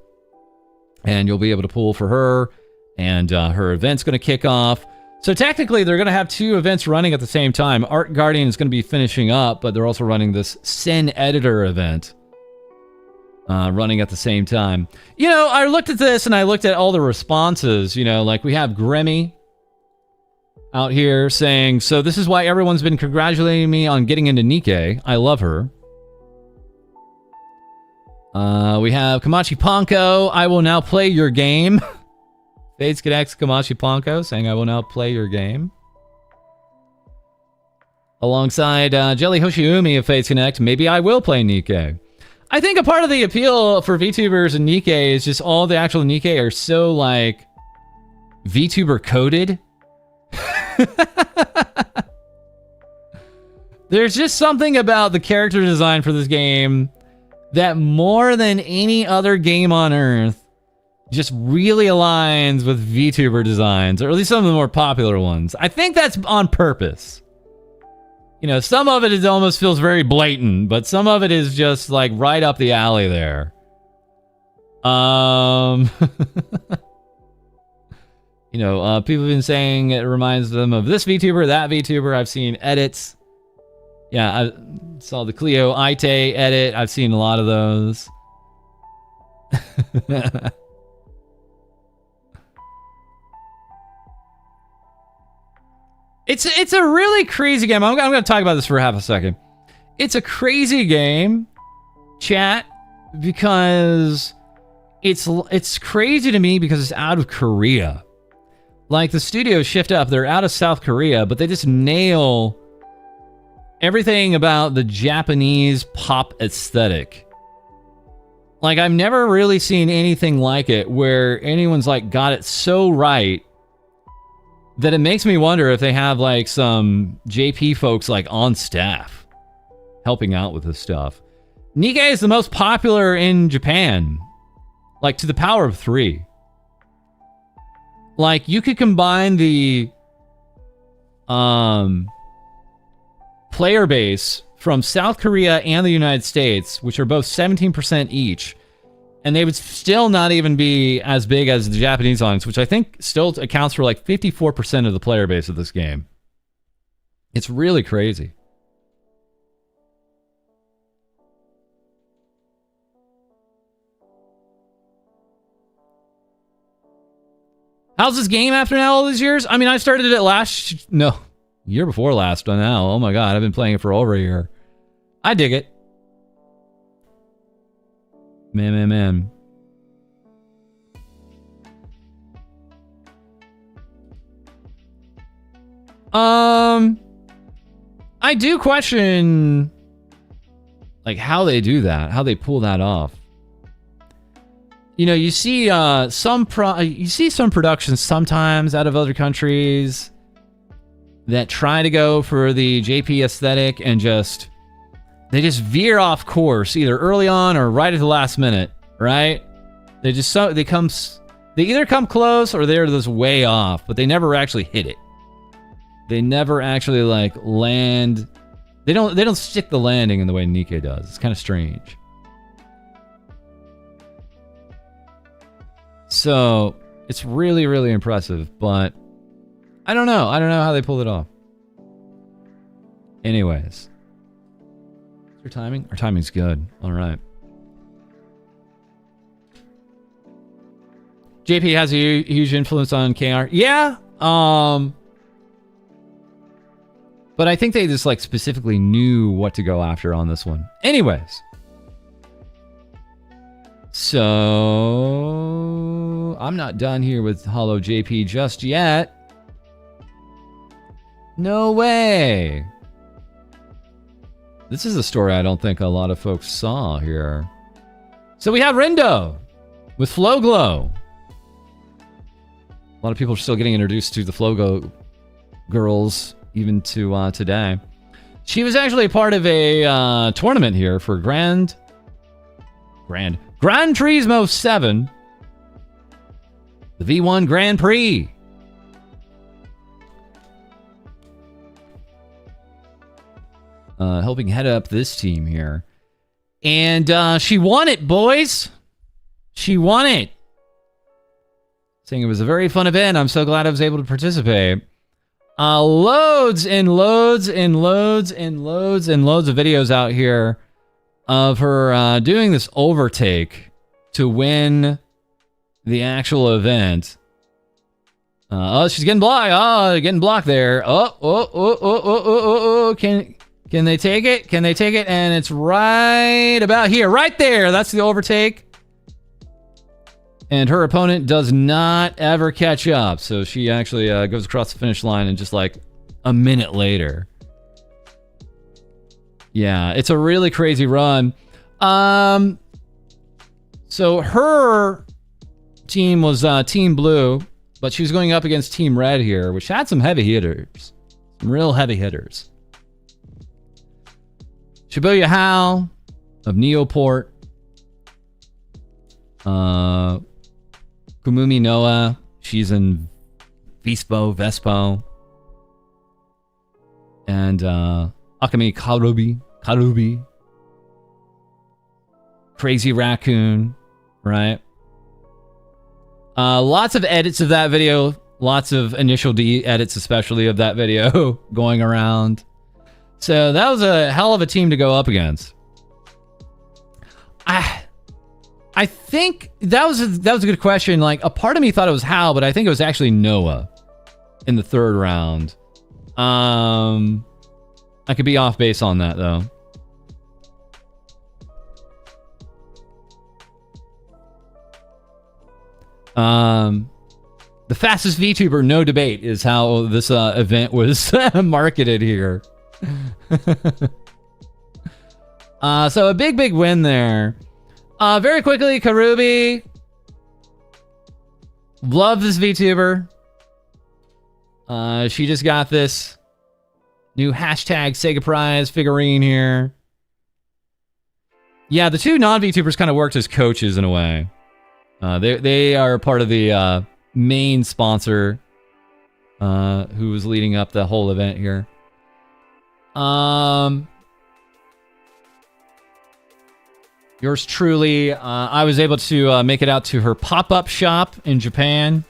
And you'll be able to pull for her, and her event's going to kick off. So technically, they're going to have two events running at the same time. Art Guardian is going to be finishing up, but they're also running this Sin Editor event running at the same time. You know, I looked at this, and I looked at all the responses. You know, like we have Grimmy out here saying, so this is why everyone's been congratulating me on getting into Nikkei. I love her. We have Kamachi Ponko, I will now play your game. Fades Connects Kamachi Ponko saying, I will now play your game. Alongside Jelly Hoshiumi of Fades Connect, maybe I will play Nikkei. I think a part of the appeal for VTubers and Nikkei is just all the actual Nikkei are so, like, VTuber coded. There's just something about the character design for this game that more than any other game on Earth just really aligns with VTuber designs, or at least some of the more popular ones. I think that's on purpose. You know, some of it almost feels very blatant, but some of it is just like right up the alley there. You know, people have been saying it reminds them of this VTuber, that VTuber. I've seen edits. Yeah, I saw the Cleo Ite edit. I've seen a lot of those. It's a really crazy game. I'm going to talk about this for half a second. It's a crazy game, chat, because it's crazy to me because it's out of Korea. Like, the studios shift up. They're out of South Korea, but they just nail everything about the Japanese pop aesthetic. Like, I've never really seen anything like it where anyone's, like, got it so right that it makes me wonder if they have, like, some JP folks, like, on staff helping out with this stuff. Nikkei is the most popular in Japan. Like, to the power of 3. Like, you could combine the player base from South Korea and the United States, which are both 17% each, and they would still not even be as big as the Japanese audience, which I think still accounts for like 54% of the player base of this game. It's really crazy. How's this game after now all these years? I mean, I started it Year before last by now. Oh my god, I've been playing it for over a year. I dig it. Man. I do question like how they do that, how they pull that off. You know, you see some productions sometimes out of other countries that try to go for the JP aesthetic and they just veer off course either early on or right at the last minute, right? They either come close or they're just way off, but they never actually hit it. They never actually like land. They don't stick the landing in the way Nikke does. It's kind of strange. So it's really, really impressive, but I don't know. I don't know how they pulled it off. Anyways. Is your timing? Our timing's good. All right. JP has a huge influence on KR. Yeah. But I think they just like specifically knew what to go after on this one. Anyways. So I'm not done here with Hollow JP just yet. No way. This is a story I don't think a lot of folks saw here. So we have Rindo with Flow Glow. A lot of people are still getting introduced to the Flow Glow girls, even to today. She was actually a part of a tournament here for Gran Turismo 7, the V1 Grand Prix. Helping head up this team here. And she won it, boys. She won it. Saying it was a very fun event. I'm so glad I was able to participate. Loads of videos out here of her doing this overtake to win the actual event. Oh, she's getting blocked. Oh, getting blocked there. Oh. Can they take it? Can they take it? And it's right about here. Right there. That's the overtake. And her opponent does not ever catch up. So she actually goes across the finish line and just like a minute later. Yeah, it's a really crazy run. So her team was Team Blue, but she was going up against Team Red here, which had some heavy hitters. Some real heavy hitters. Shibuya Hao of Neoport. Kumumi Noah, she's in Vespo. And Akame Karubi. Crazy Raccoon, right? Lots of edits of that video. Lots of initial D edits, especially of that video going around. So that was a hell of a team to go up against. I think that was a good question. Like, a part of me thought it was Hal, but I think it was actually Noah in the third round. I could be off base on that though. The fastest VTuber, no debate, is how this event was marketed here. So a big win there. Very quickly, Karubi. Love this VTuber. She just got this new hashtag Sega Prize figurine here. Yeah, the two non-VTubers kind of worked as coaches in a way. They are part of the main sponsor who was leading up the whole event here. Yours truly, I was able to make it out to her pop-up shop in Japan,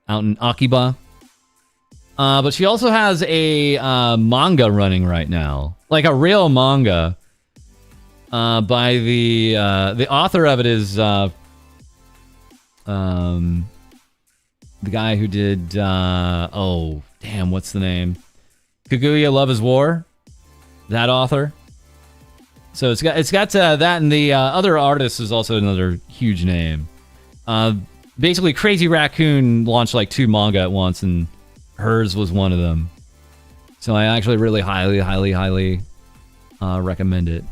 out in Akiba. But she also has a manga running right now, like a real manga. By the author of it is the guy who did damn, what's the name? Kaguya Love is War. That author. So it's got that, and the other artist is also another huge name. Basically, Crazy Raccoon launched like 2 manga at once, and hers was one of them. So I actually really highly recommend it.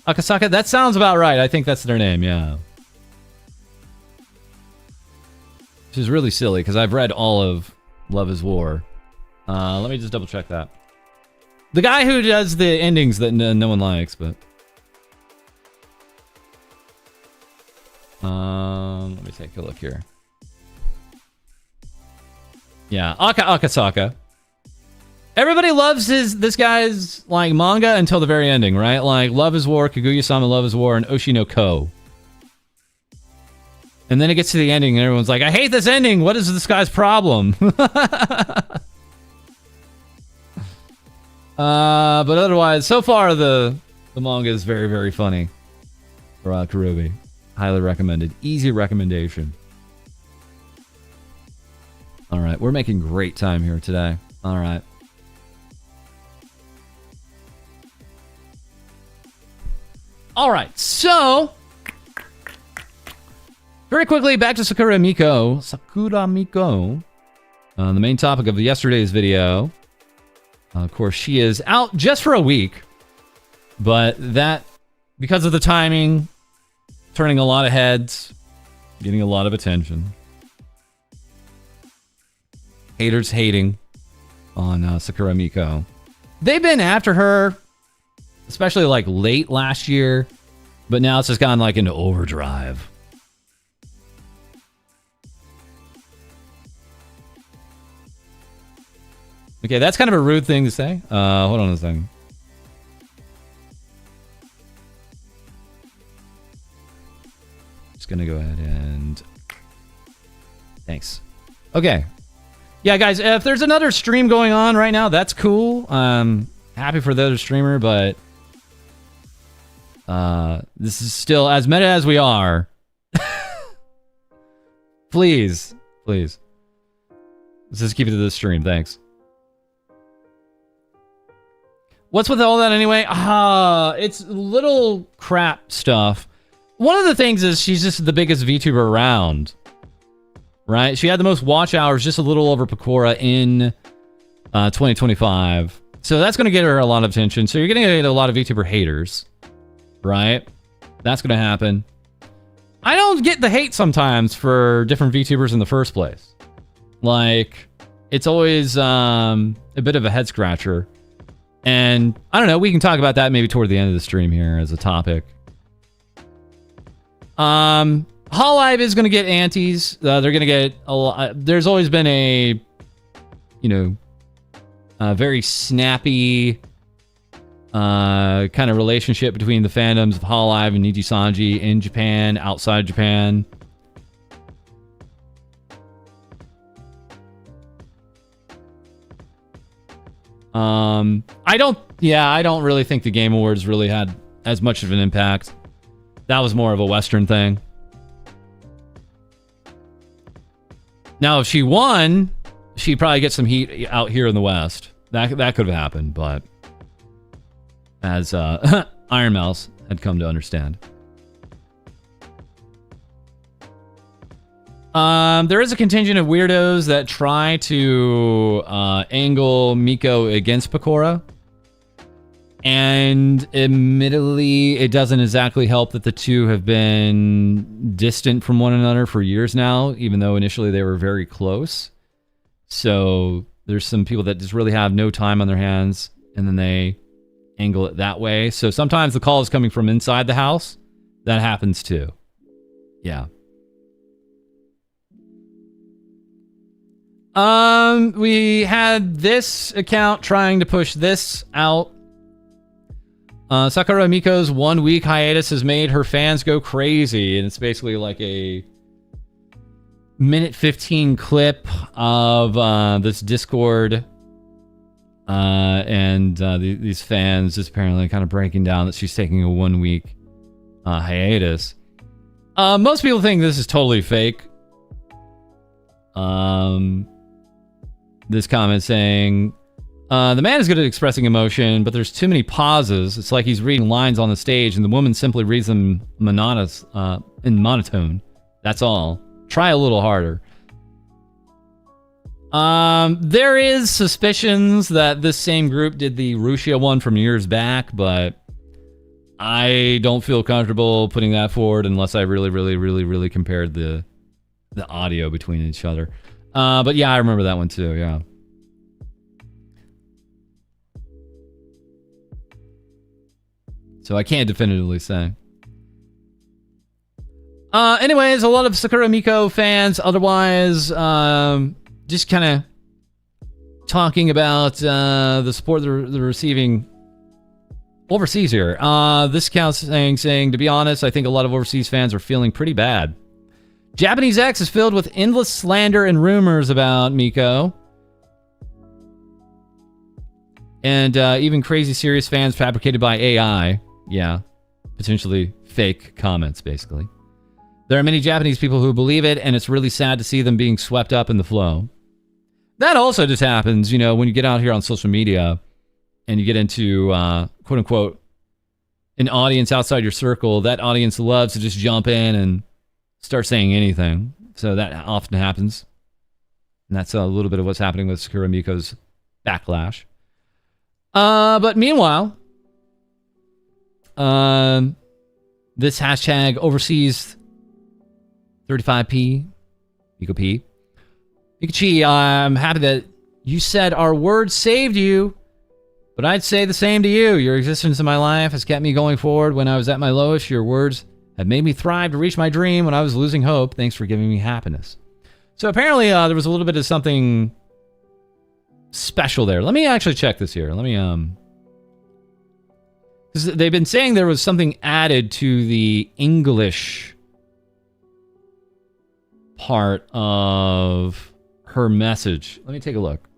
Akasaka, that sounds about right. I think that's their name, yeah. Which is really silly, because I've read all of Love is War. Let me just double check that. The guy who does the endings that no one likes, but... let me take a look here. Yeah, Akasaka. Everybody loves this guy's like manga until the very ending, right? Like Love is War, Kaguya-sama Love is War, and Oshi no Ko. And then it gets to the ending and everyone's like, I hate this ending! What is this guy's problem? But otherwise, so far the manga is very, very funny. For Kurubi. Highly recommended. Easy recommendation. Alright, we're making great time here today. Alright. Alright, so... very quickly, back to Sakura Miko. Sakura Miko. The main topic of yesterday's video. Of course, she is out just for a week. But that, because of the timing, turning a lot of heads, getting a lot of attention. Haters hating on Sakura Miko. They've been after her, especially like late last year, but now it's just gone like into overdrive. Okay, that's kind of a rude thing to say. Hold on a second. Just gonna go ahead and... thanks. Okay. Yeah, guys, if there's another stream going on right now, that's cool. Happy for the other streamer, but... this is still, as meta as we are... please. Let's just keep it to this stream, thanks. What's with all that anyway? It's little crap stuff. One of the things is she's just the biggest VTuber around. Right? She had the most watch hours, just a little over Pecora in 2025. So that's going to get her a lot of attention. So you're going to get a lot of VTuber haters. Right? That's going to happen. I don't get the hate sometimes for different VTubers in the first place. Like, it's always a bit of a head scratcher. And I don't know, we can talk about that maybe toward the end of the stream here as a topic. Hololive is going to get antis. They're going to get a lot. There's always been a very snappy kind of relationship between the fandoms of Hololive and Nijisanji in Japan, outside Japan. I don't really think the Game Awards really had as much of an impact. That was more of a Western thing. Now, if she won, she'd probably get some heat out here in the West. That could have happened, but as Iron Mouse had come to understand. There is a contingent of weirdos that try to angle Miko against Pecora. And admittedly, it doesn't exactly help that the two have been distant from one another for years now, even though initially they were very close. So there's some people that just really have no time on their hands, and then they angle it that way. So sometimes the call is coming from inside the house. That happens too. Yeah. We had this account trying to push this out. Sakura Miko's 1 week hiatus has made her fans go crazy, and it's basically like a minute 15 clip of this Discord and these fans just apparently kind of breaking down that she's taking a 1 week hiatus. Most people think this is totally fake. this comment saying, the man is good at expressing emotion, but there's too many pauses. It's like he's reading lines on the stage, and the woman simply reads them in monotone. That's all. Try a little harder. There is suspicions that this same group did the Rusia one from years back, but I don't feel comfortable putting that forward unless I really compared the audio between each other. But yeah, I remember that one too, yeah. So I can't definitively say. Anyways, a lot of Sakura Miko fans otherwise just kind of talking about the support they're receiving overseas here. This account's saying, to be honest, I think a lot of overseas fans are feeling pretty bad. Japanese X is filled with endless slander and rumors about Miko. And even crazy serious fans fabricated by AI. Yeah, potentially fake comments, basically. There are many Japanese people who believe it, and it's really sad to see them being swept up in the flow. That also just happens, you know, when you get out here on social media and you get into, quote-unquote, an audience outside your circle. That audience loves to just jump in and start saying anything. So that often happens. And that's a little bit of what's happening with Sakura Miko's backlash. But meanwhile, this hashtag overseas 35p, Miko P. Mikochi, I'm happy that you said our words saved you, but I'd say the same to you. Your existence in my life has kept me going forward when I was at my lowest. Your words have made me thrive to reach my dream when I was losing hope. Thanks for giving me happiness. So apparently there was a little bit of something special there. Let me actually check this here. Let me, because they've been saying there was something added to the English part of her message. Let me take a look.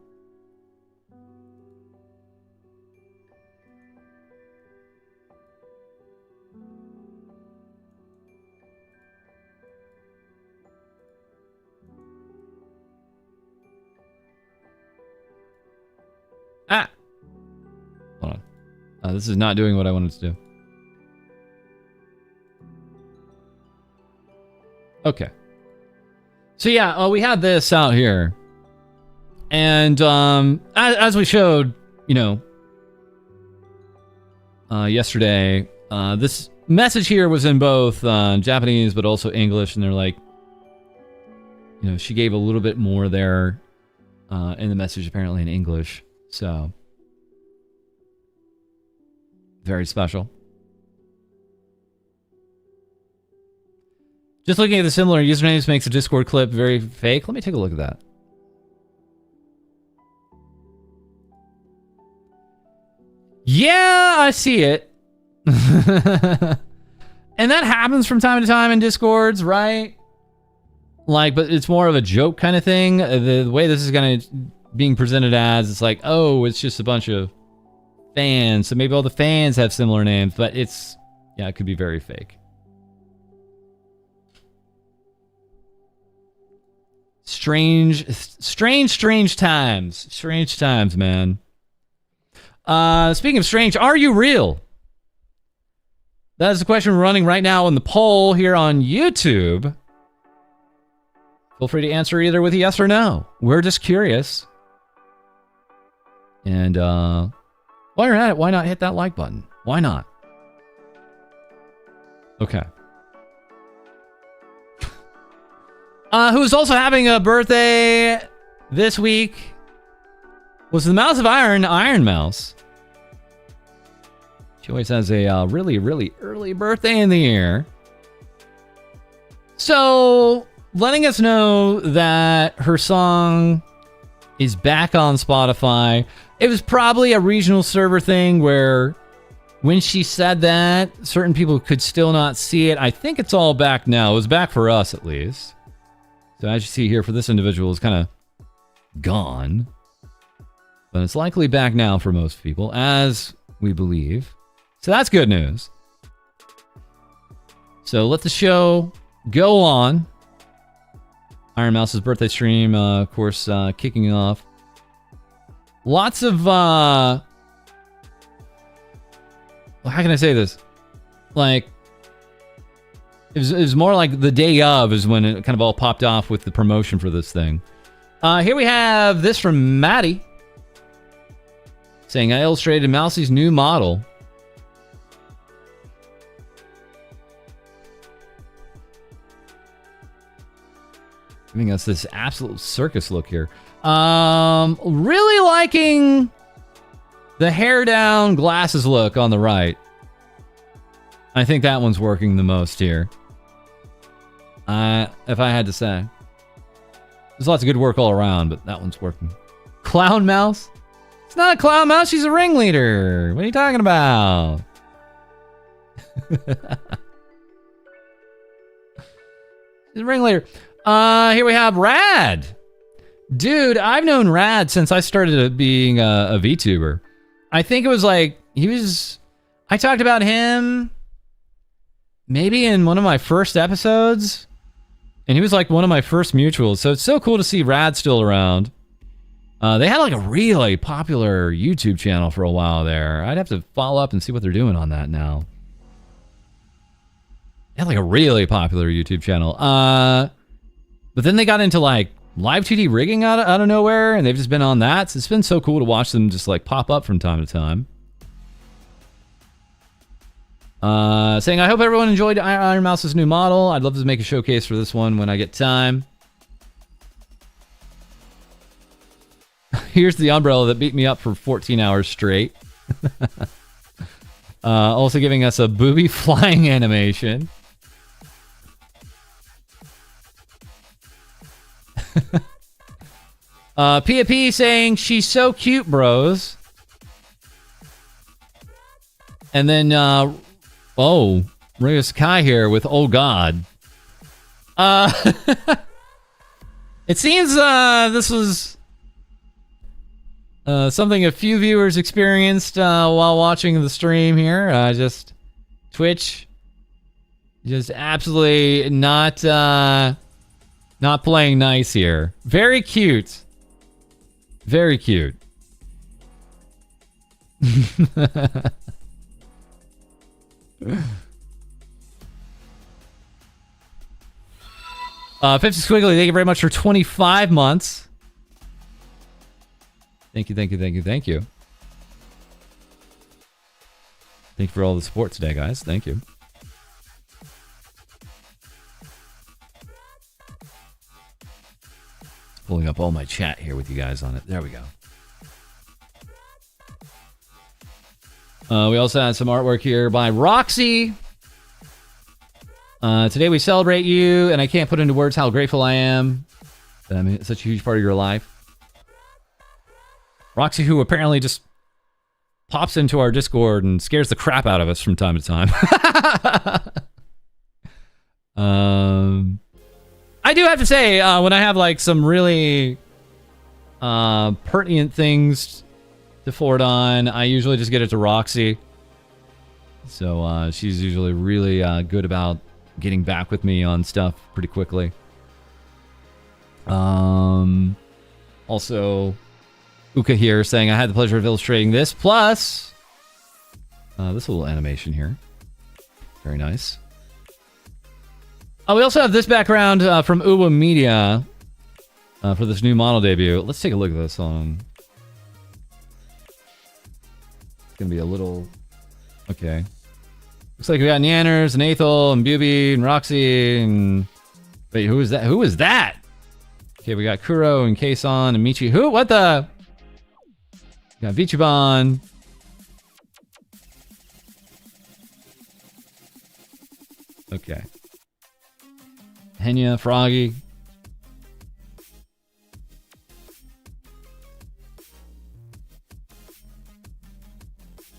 Ah! Hold on. This is not doing what I wanted to do. Okay. So yeah, we had this out here. And as we showed, you know, yesterday, this message here was in both Japanese but also English, and they're like, you know, she gave a little bit more there in the message apparently in English. So very special. Just looking at the similar usernames makes a Discord clip very fake. Let me take a look at that. Yeah, I see it. And that happens from time to time in Discords, right? Like, but it's more of a joke kind of thing. The way this is being presented as, it's like, oh, it's just a bunch of fans. So maybe all the fans have similar names, but it's, yeah, it could be very fake. Strange times. Strange times, man. Speaking of strange, are you real? That is the question running right now in the poll here on YouTube. Feel free to answer either with a yes or no. We're just curious. And while you're at it, why not hit that like button? Why not? Okay. Who's also having a birthday this week was the Mouse of Iron, Iron Mouse. She always has a really early birthday in the year. So, letting us know that her song is back on Spotify. It was probably a regional server thing where when she said that, certain people could still not see it. I think it's all back now. It was back for us, at least. So as you see here, for this individual, it's kind of gone. But it's likely back now for most people, as we believe. So that's good news. So let the show go on. Iron Mouse's birthday stream, of course, kicking off Lots of, how can I say this? Like, it was more like the day of is when it kind of all popped off with the promotion for this thing. Here we have this from Maddie. Saying, I illustrated Mousie's new model. Giving us this absolute circus look here. Really liking the hair down, glasses look on the right. I think that one's working the most here. If I had to say. There's lots of good work all around, but that one's working. Clown mouse? It's not a clown mouse, she's a ringleader. What are you talking about? She's a ringleader. Here we have Rad. Dude, I've known Rad since I started being a VTuber. I think it was like, I talked about him maybe in one of my first episodes. And he was like one of my first mutuals. So it's so cool to see Rad still around. They had like a really popular YouTube channel for a while there. I'd have to follow up and see what they're doing on that now. They had like a really popular YouTube channel. But then they got into like live 2D rigging out of nowhere, and they've just been on that. So it's been so cool to watch them just like pop up from time to time. Saying, I hope everyone enjoyed Iron Mouse's new model. I'd love to make a showcase for this one when I get time. Here's the umbrella that beat me up for 14 hours straight. Also giving us a booby flying animation. Pia P saying, she's so cute, bros. And then, Reyes Kai here with oh god. It seems this was something a few viewers experienced while watching the stream here. Just Twitch, just absolutely not playing nice here. Very cute, very cute. 50 Squiggly, thank you very much for 25 months. Thank you, thank you, thank you, thank you. Thank you for all the support today, guys. Thank you. Pulling up all my chat here with you guys on it. There we go. We also had some artwork here by Roxy. Today we celebrate you, and I can't put into words how grateful I am. I mean, it's such a huge part of your life. Roxy, who apparently just pops into our Discord and scares the crap out of us from time to time. I do have to say, when I have like some really pertinent things to forward on, I usually just get it to Roxy. So she's usually really good about getting back with me on stuff pretty quickly. Also, Uka here saying, I had the pleasure of illustrating this, plus this little animation here. Very nice. We also have this background from Uwa Media for this new model debut. Let's take a look at this on. It's going to be a little... Okay. Looks like we got Neanners and Aethel and Bubi and Roxy and... Wait, who is that? Who is that? Okay, we got Kuro and Kason and Michi. Who? What the? We got Vichuban. Okay. Henya, Froggy.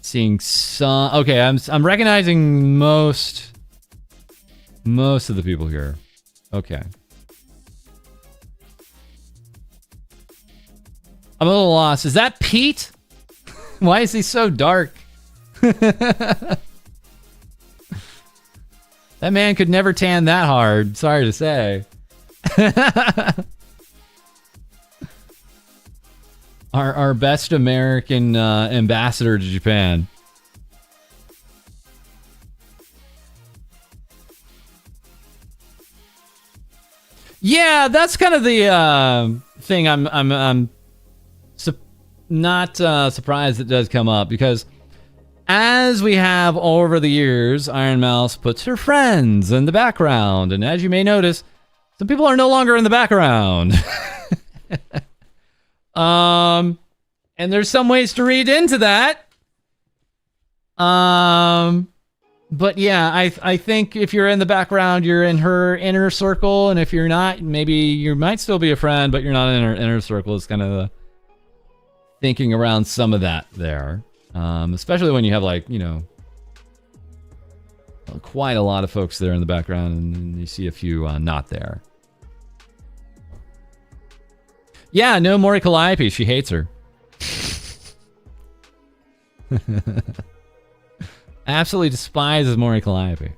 Seeing some... Okay, I'm recognizing most of the people here. Okay. I'm a little lost. Is that Pete? Why is he so dark? That man could never tan that hard. Sorry to say. Our best American ambassador to Japan. Yeah, that's kind of the thing. I'm not surprised it does come up, because as we have over the years, Iron Mouse puts her friends in the background, and as you may notice, some people are no longer in the background. And there's some ways to read into that. But yeah, I think if you're in the background, you're in her inner circle, and if you're not, maybe you might still be a friend, but you're not in her inner circle. It's kind of the thinking around some of that there. Especially when you have, like, you know, quite a lot of folks there in the background, and you see a few not there. Yeah, no Mori Calliope. She hates her. Absolutely despises Mori Calliope.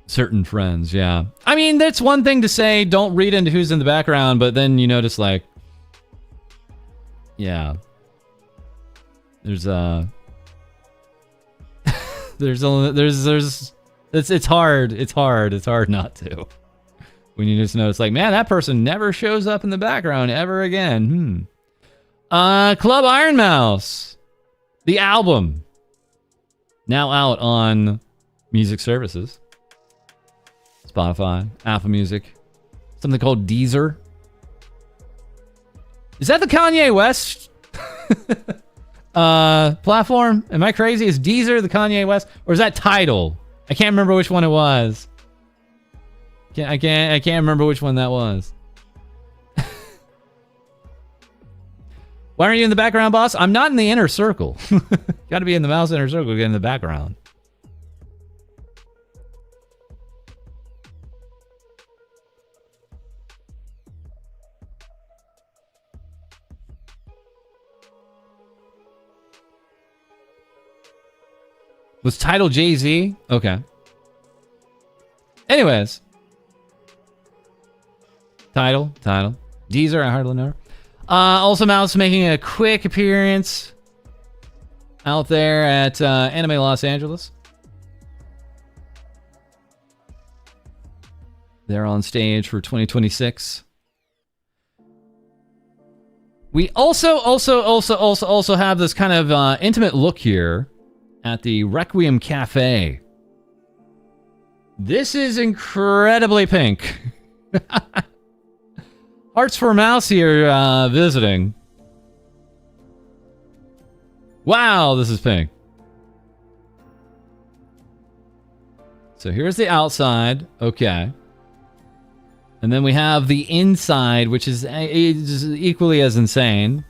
Certain friends, yeah. I mean, that's one thing to say, don't read into who's in the background, but then you notice, like, yeah. There's it's hard not to. When you just notice, like, man, that person never shows up in the background ever again. Club Iron Mouse, the album, now out on music services, Spotify, Apple Music, something called Deezer. Is that the Kanye West platform? Am I crazy? Is Deezer the Kanye West, or is that Tidal? I can't remember which one it was. I can't remember which one that was. Why aren't you in the background, boss? I'm not in the inner circle. Got to be in the mouse inner circle to get in the background. Was Tidal Jay-Z? Okay. Anyways. Tidal. Deezer, I hardly know her. Also, Mouse making a quick appearance out there at Anime Los Angeles. They're on stage for 2026. We also have this kind of intimate look here at the Requiem Cafe. This is incredibly pink. Hearts for Mouse here visiting. Wow, this is pink. So here's the outside. Okay. And then we have the inside, which is equally as insane.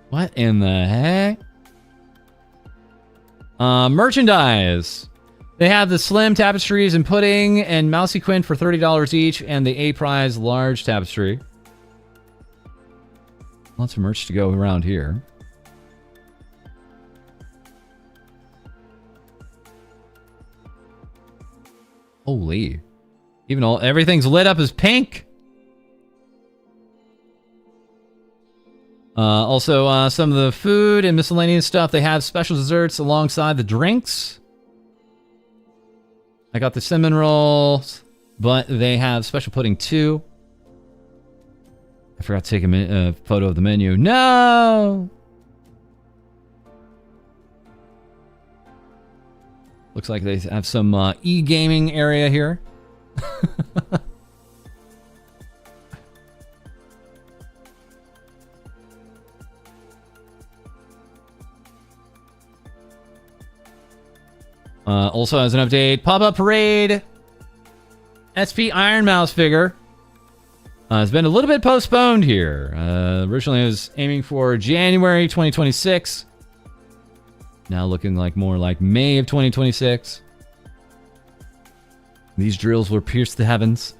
What in the heck? Merchandise. They have the slim tapestries and pudding and Mousy Quinn for $30 each, and the A-Prize large tapestry. Lots of merch to go around here. Holy. Even everything's lit up as pink. Also, some of the food and miscellaneous stuff. They have special desserts alongside the drinks. I got the cinnamon rolls, but they have special pudding too. I forgot to take a photo of the menu. No! Looks like they have some e-gaming area here. Also, as an update, Pop-Up Parade SP Iron Mouse figure has been a little bit postponed here. Originally, I was aiming for January 2026. Now looking like more like May of 2026. These drills will pierce the heavens.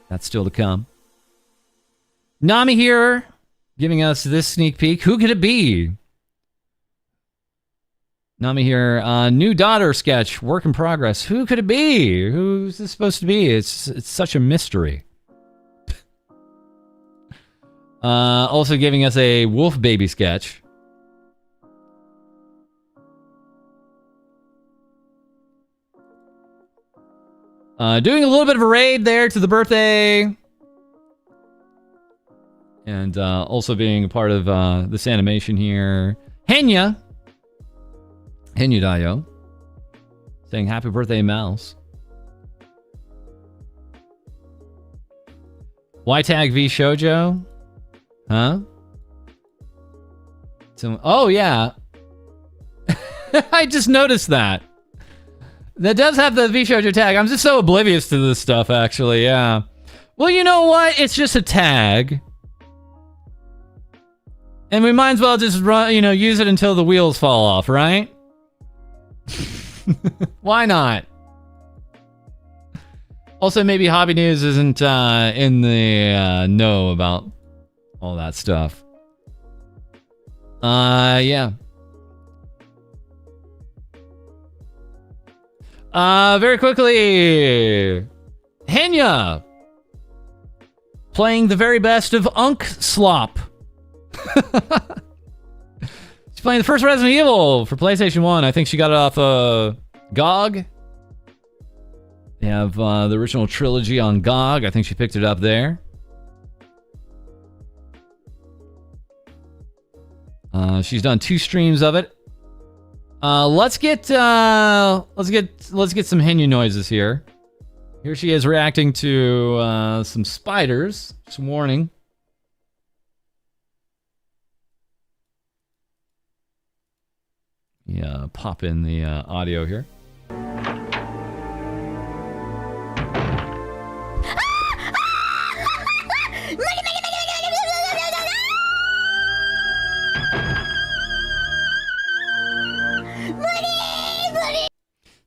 That's still to come. Nami here, giving us this sneak peek. Who could it be? Nami here, new daughter sketch, work in progress. Who could it be? Who's this supposed to be? It's such a mystery. Also giving us a wolf baby sketch. Doing a little bit of a raid there to the birthday. And also being a part of this animation here. Henya Dayo. Saying happy birthday, Mouse. Why tag V Shoujo? Huh? Oh, yeah. I just noticed that. That does have the V Shoujo tag. I'm just so oblivious to this stuff, actually, yeah. Well, you know what? It's just a tag. And we might as well just run, use it until the wheels fall off, right? Why not? Also, maybe Hobby News isn't in the know about all that stuff. Yeah. Very quickly, Henya playing the very best of Unk Slop. She's playing the first Resident Evil for PlayStation 1. I think she got it off GOG. They have the original trilogy on GOG. I think she picked it up there. She's done 2 streams of it. Let's get some Henya noises here. Here she is reacting to some spiders. Just warning. Yeah, pop in the audio here.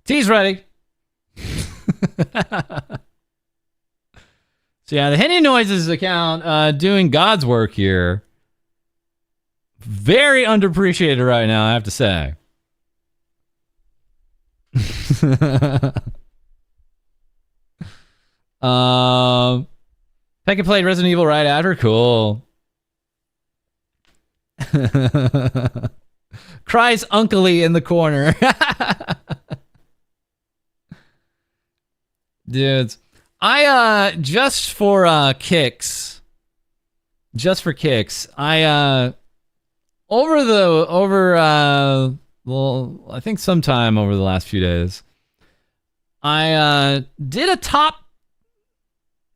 Tea's ready. So yeah, the Henya Noises account doing God's work here. Very underappreciated right now, I have to say. Pekka played Resident Evil right after. Cool. Cries uncly in the corner. Dudes, I just for kicks, I well, I think sometime over the last few days, I did a top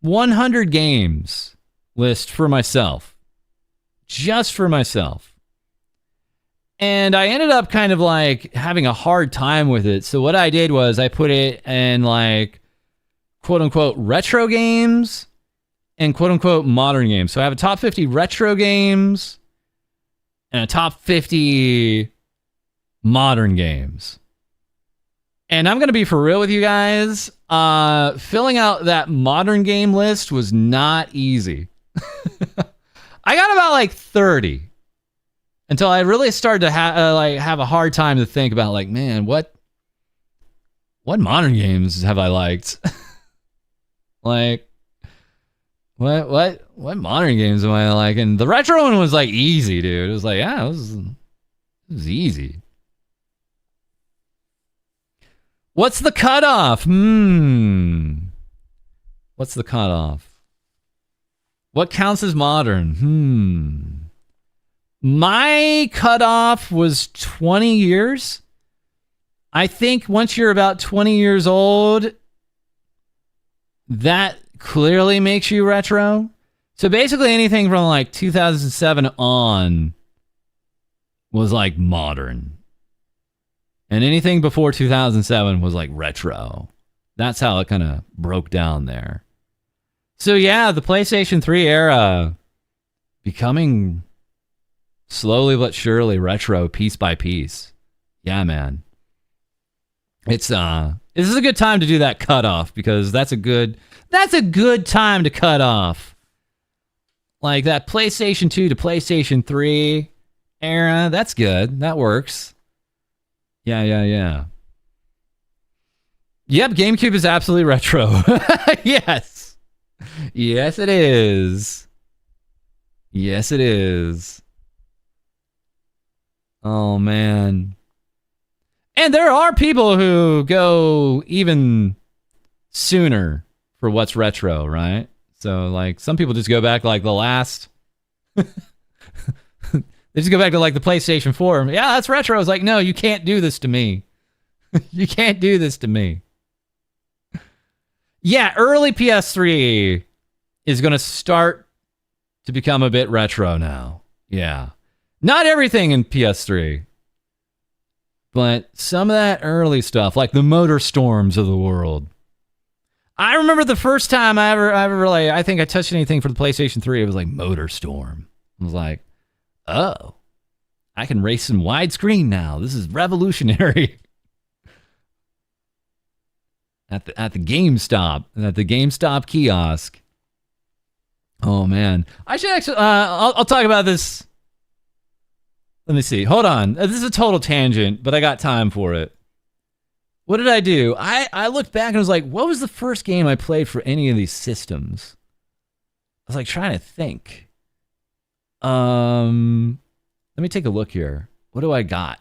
100 games list for myself, just for myself. And I ended up kind of like having a hard time with it. So what I did was I put it in like quote unquote retro games and quote unquote modern games. So I have a top 50 retro games and a top 50 modern games. And I'm going to be for real with you guys. Filling out that modern game list was not easy. I got about like 30 until I really started to have a hard time to think about like, man, what modern games have I liked? Like, what modern games am I like? And the retro one was like easy, dude. It was like, yeah, it was easy. What's the cutoff? What's the cutoff? What counts as modern? My cutoff was 20 years. I think once you're about 20 years old, that clearly makes you retro. So basically anything from like 2007 on was like modern. And anything before 2007 was like retro. That's how it kind of broke down there. So yeah, the PlayStation 3 era becoming slowly but surely retro piece by piece. Yeah, man. It's This is a good time to do that cutoff because that's a good time to cut off. Like that PlayStation 2 to PlayStation 3 era. That's good. That works. Yeah. Yep, GameCube is absolutely retro. Yes. Yes, it is. Yes, it is. Oh, man. And there are people who go even sooner for what's retro, right? So, like, some people just go back, like, the last... they just go back to, like, the PlayStation 4. Yeah, that's retro. It's like, no, you can't do this to me. You can't do this to me. Yeah, early PS3 is going to start to become a bit retro now. Yeah. Not everything in PS3. But some of that early stuff, like the Motor Storms of the world. I remember the first time I ever really, I think I touched anything for the PlayStation 3, it was like Motor Storm. I was like, oh, I can race in widescreen now. This is revolutionary. At the GameStop kiosk. Oh man, I should actually. I'll talk about this. Let me see. Hold on. This is a total tangent, but I got time for it. What did I do? I looked back and was like, what was the first game I played for any of these systems? I was like trying to think. Let me take a look here. What do I got?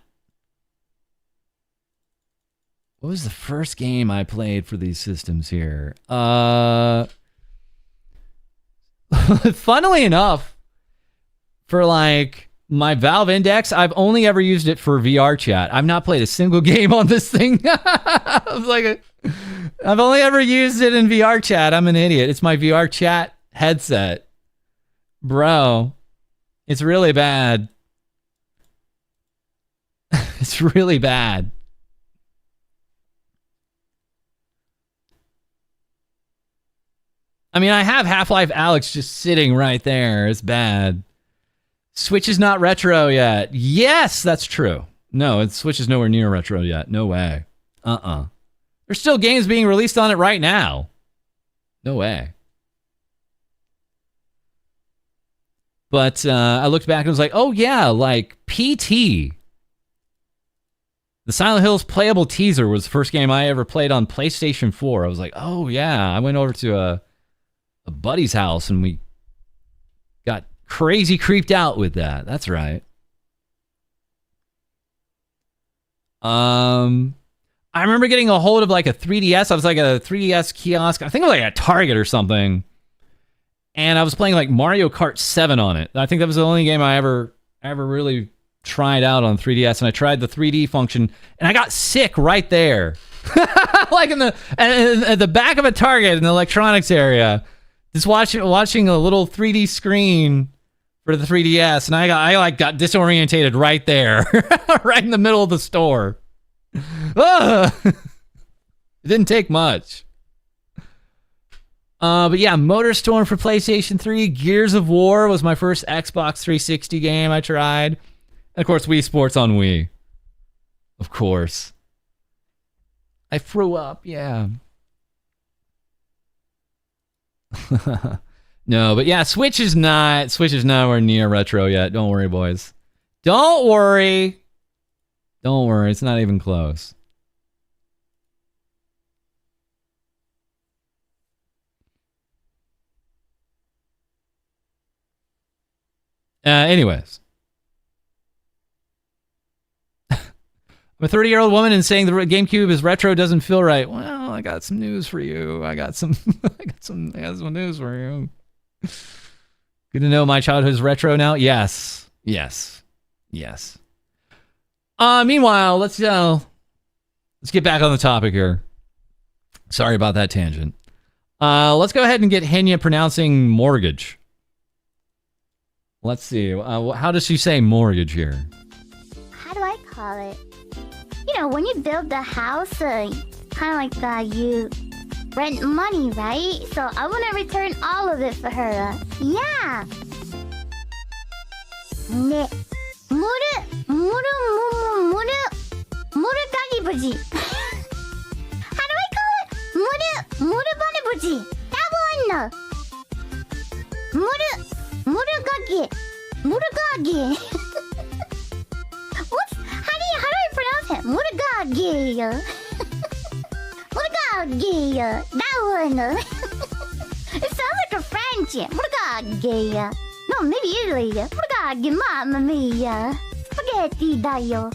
What was the first game I played for these systems here? Funnily enough, for like my Valve Index, I've only ever used it for VR chat. I've not played a single game on this thing. I was like, I've only ever used it in VR chat. I'm an idiot. It's my VR chat headset. Bro, it's really bad. It's really bad. I mean, I have Half-Life Alyx just sitting right there. It's bad. Switch is not retro yet. Yes, that's true. No, Switch is nowhere near retro yet. No way. There's still games being released on it right now. No way. But I looked back and was like, oh yeah, like PT. The Silent Hills playable teaser was the first game I ever played on PlayStation 4. I was like, oh yeah. I went over to a buddy's house and we got crazy creeped out with that. That's right. I remember getting a hold of like a 3DS. I was like at a 3DS kiosk. I think it was like at Target or something. And I was playing like Mario Kart 7 on it. I think that was the only game I ever really tried out on 3DS. And I tried the 3D function and I got sick right there. Like at the back of a Target in the electronics area. Just watching a little 3D screen for the 3DS, and I got disorientated right there, right in the middle of the store. It didn't take much. But yeah, Motor Storm for PlayStation 3. Gears of War was my first Xbox 360 game I tried. And of course, Wii Sports on Wii. Of course. I threw up, yeah. No, but yeah, Switch is nowhere near retro yet. Don't worry, boys. Don't worry. It's not even close. Anyways. I'm a 30-year-old woman and saying the GameCube is retro doesn't feel right. Well, I got some news for you. I got some news for you. Good to know my childhood is retro now. Yes. Meanwhile, let's get back on the topic here. Sorry about that tangent. Let's go ahead and get Henya pronouncing mortgage. Let's see. How does she say mortgage here? How do I call it? You know, when you build the house, kind of like you rent money, right? So I want to return all of it for her. Yeah. 네. 무르 가리버지. How Muragagi. How do I pronounce him? Muragagi. Muragagi. That one. It sounds like a French. Muragagi. No, maybe Italy. Muragagi, mamma mia. Spaghetti dayo.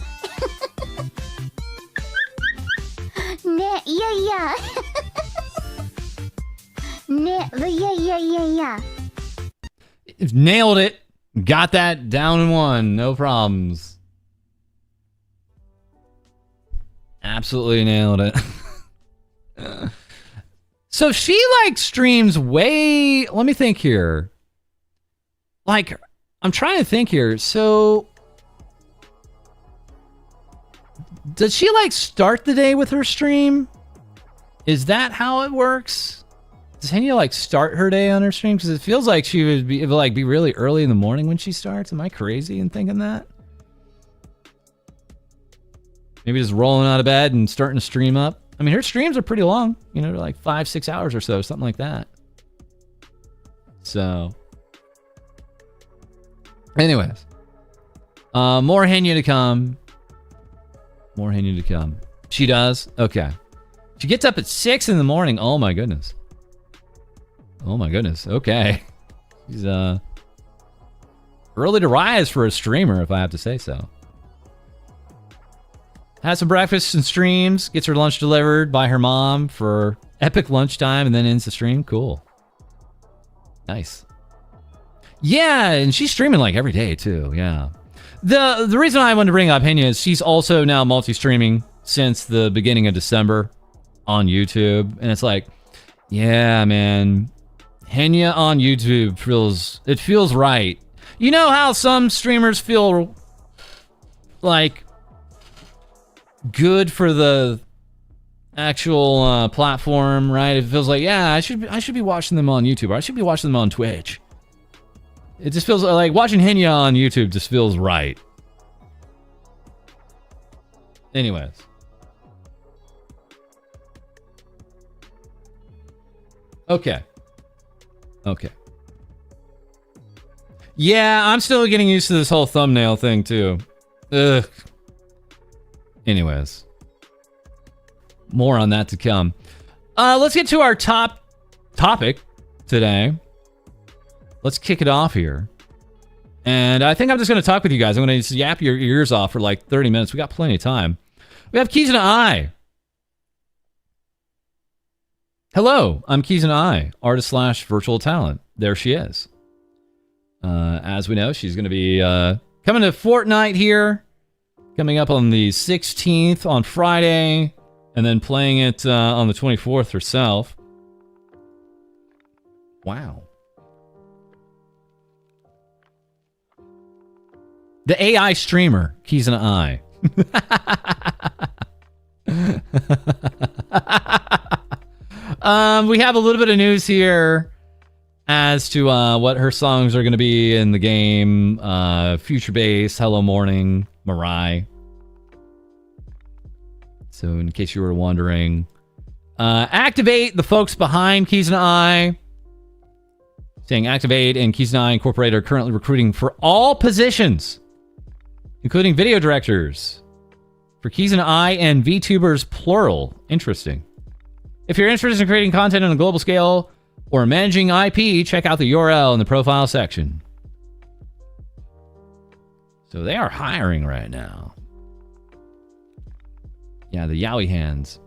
Yeah. Yeah. Nailed it. Got that down in one. No problems. Absolutely nailed it. So she like streams way... Let me think here. Like, I'm trying to think here. So... Does she like start the day with her stream? Is that how it works? Does Henya like start her day on her stream? Because it feels like she would be really early in the morning when she starts. Am I crazy in thinking that? Maybe just rolling out of bed and starting to stream up. I mean, her streams are pretty long. You know, they're like 5-6 hours or so, something like that. So, anyways, more Henya to come. More Henya to come. She does? Okay. She gets up at 6 in the morning. Oh my goodness. Oh my goodness. Okay. She's early to rise for a streamer, if I have to say so. Has some breakfast and streams. Gets her lunch delivered by her mom for epic lunchtime and then ends the stream. Cool. Nice. Yeah, and she's streaming like every day too. Yeah. The reason I wanted to bring up Henya is she's also now multi-streaming since the beginning of December on YouTube. And it's like, yeah, man. Henya on YouTube feels right. You know how some streamers feel like good for the actual platform, right? It feels like, yeah, I should be watching them on YouTube, or I should be watching them on Twitch. It just feels like watching Henya on YouTube just feels right. Anyways. Okay. Yeah, I'm still getting used to this whole thumbnail thing too. Ugh. Anyways. More on that to come. Let's get to our top topic today. Let's kick it off here. And I think I'm just going to talk with you guys. I'm going to just yap your ears off for like 30 minutes. We got plenty of time. We have Kizuna. Hello, I'm Kizuna, artist/virtual talent. There she is. As we know, she's going to be coming to Fortnite here. Coming up on the 16th on Friday. And then playing it on the 24th herself. Wow. The AI streamer, Kizuna. We have a little bit of news here as to what her songs are going to be in the game. Future Bass, Hello Morning, Mirai. So in case you were wondering, Activate, the folks behind Kizuna, saying Activate and Kizuna Incorporated are currently recruiting for all positions, including video directors, for Kizuna and Vtubers plural. Interesting. If you're interested in creating content on a global scale or managing IP, check out the URL in the profile section. So they are hiring right now. Yeah, the Yowie hands.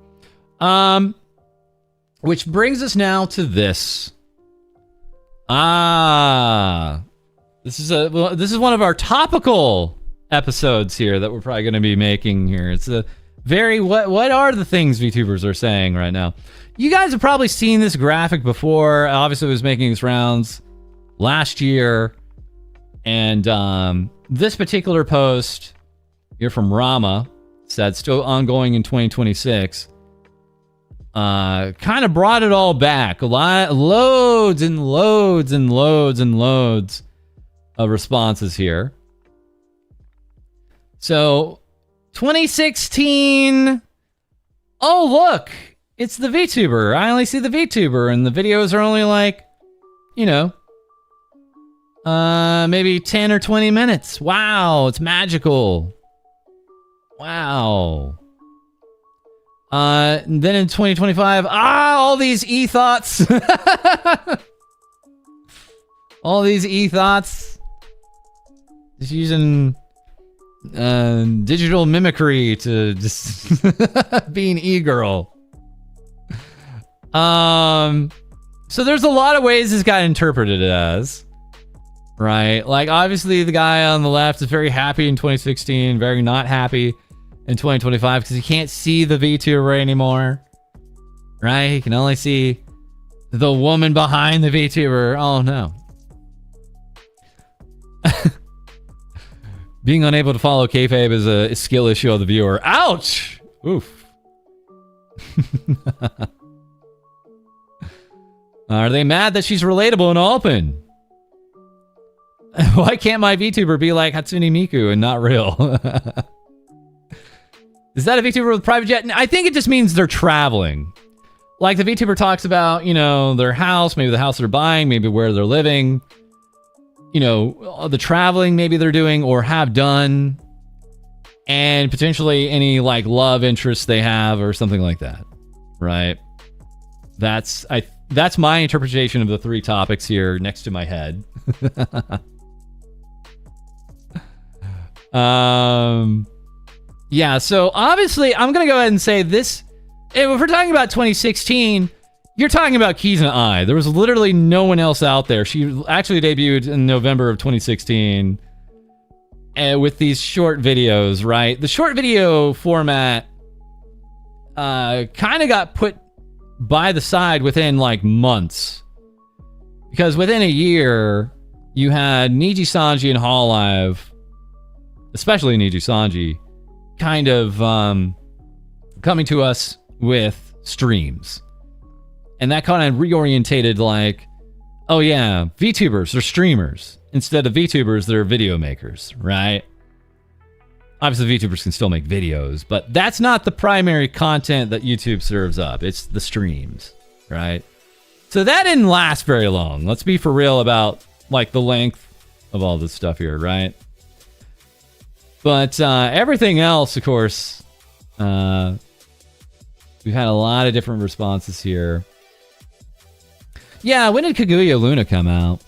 Which brings us now to this. This is one of our topical episodes here that we're probably going to be making here. It's a very what are the things VTubers are saying right now? You guys have probably seen this graphic before. Obviously, it was making its rounds last year, and this particular post here from Rama said still ongoing in 2026. Kind of brought it all back. Loads and loads and loads and loads of responses here. So 2016. Oh, look, it's the VTuber. I only see the VTuber, and the videos are only like, you know, Maybe 10 or 20 minutes. Wow, it's magical. Wow. Then in 2025, all these e-thoughts. All these e-thoughts. Just using digital mimicry to just be an e-girl. So there's a lot of ways this got interpreted as, right? Like, obviously, the guy on the left is very happy in 2016, very not happy in 2025 because he can't see the VTuber anymore, right? He can only see the woman behind the VTuber. Oh, no. Being unable to follow kayfabe is a skill issue of the viewer. Ouch! Oof. Are they mad that she's relatable and open? Why can't my VTuber be like Hatsune Miku and not real? Is that a VTuber with a private jet? I think it just means they're traveling. Like the VTuber talks about, you know, their house, maybe the house they're buying, maybe where they're living. You know, the traveling maybe they're doing or have done. And potentially any like love interests they have or something like that. Right? That's my interpretation of the three topics here next to my head. Yeah, so obviously I'm going to go ahead and say this. If we're talking about 2016, you're talking about Keys and I. There was literally no one else out there. She actually debuted in November of 2016 with these short videos, right? The short video format kind of got put by the side within like months. Because within a year, you had Niji Sanji and Hololive, especially Niji Sanji, kind of coming to us with streams. And that kind of reorientated like, oh yeah, VTubers are streamers. Instead of VTubers, they're video makers, right? Obviously, VTubers can still make videos, but that's not the primary content that YouTube serves up. It's the streams, right? So that didn't last very long. Let's be for real about like the length of all this stuff here, right? But everything else, of course, we've had a lot of different responses here. Yeah, when did Kaguya Luna come out?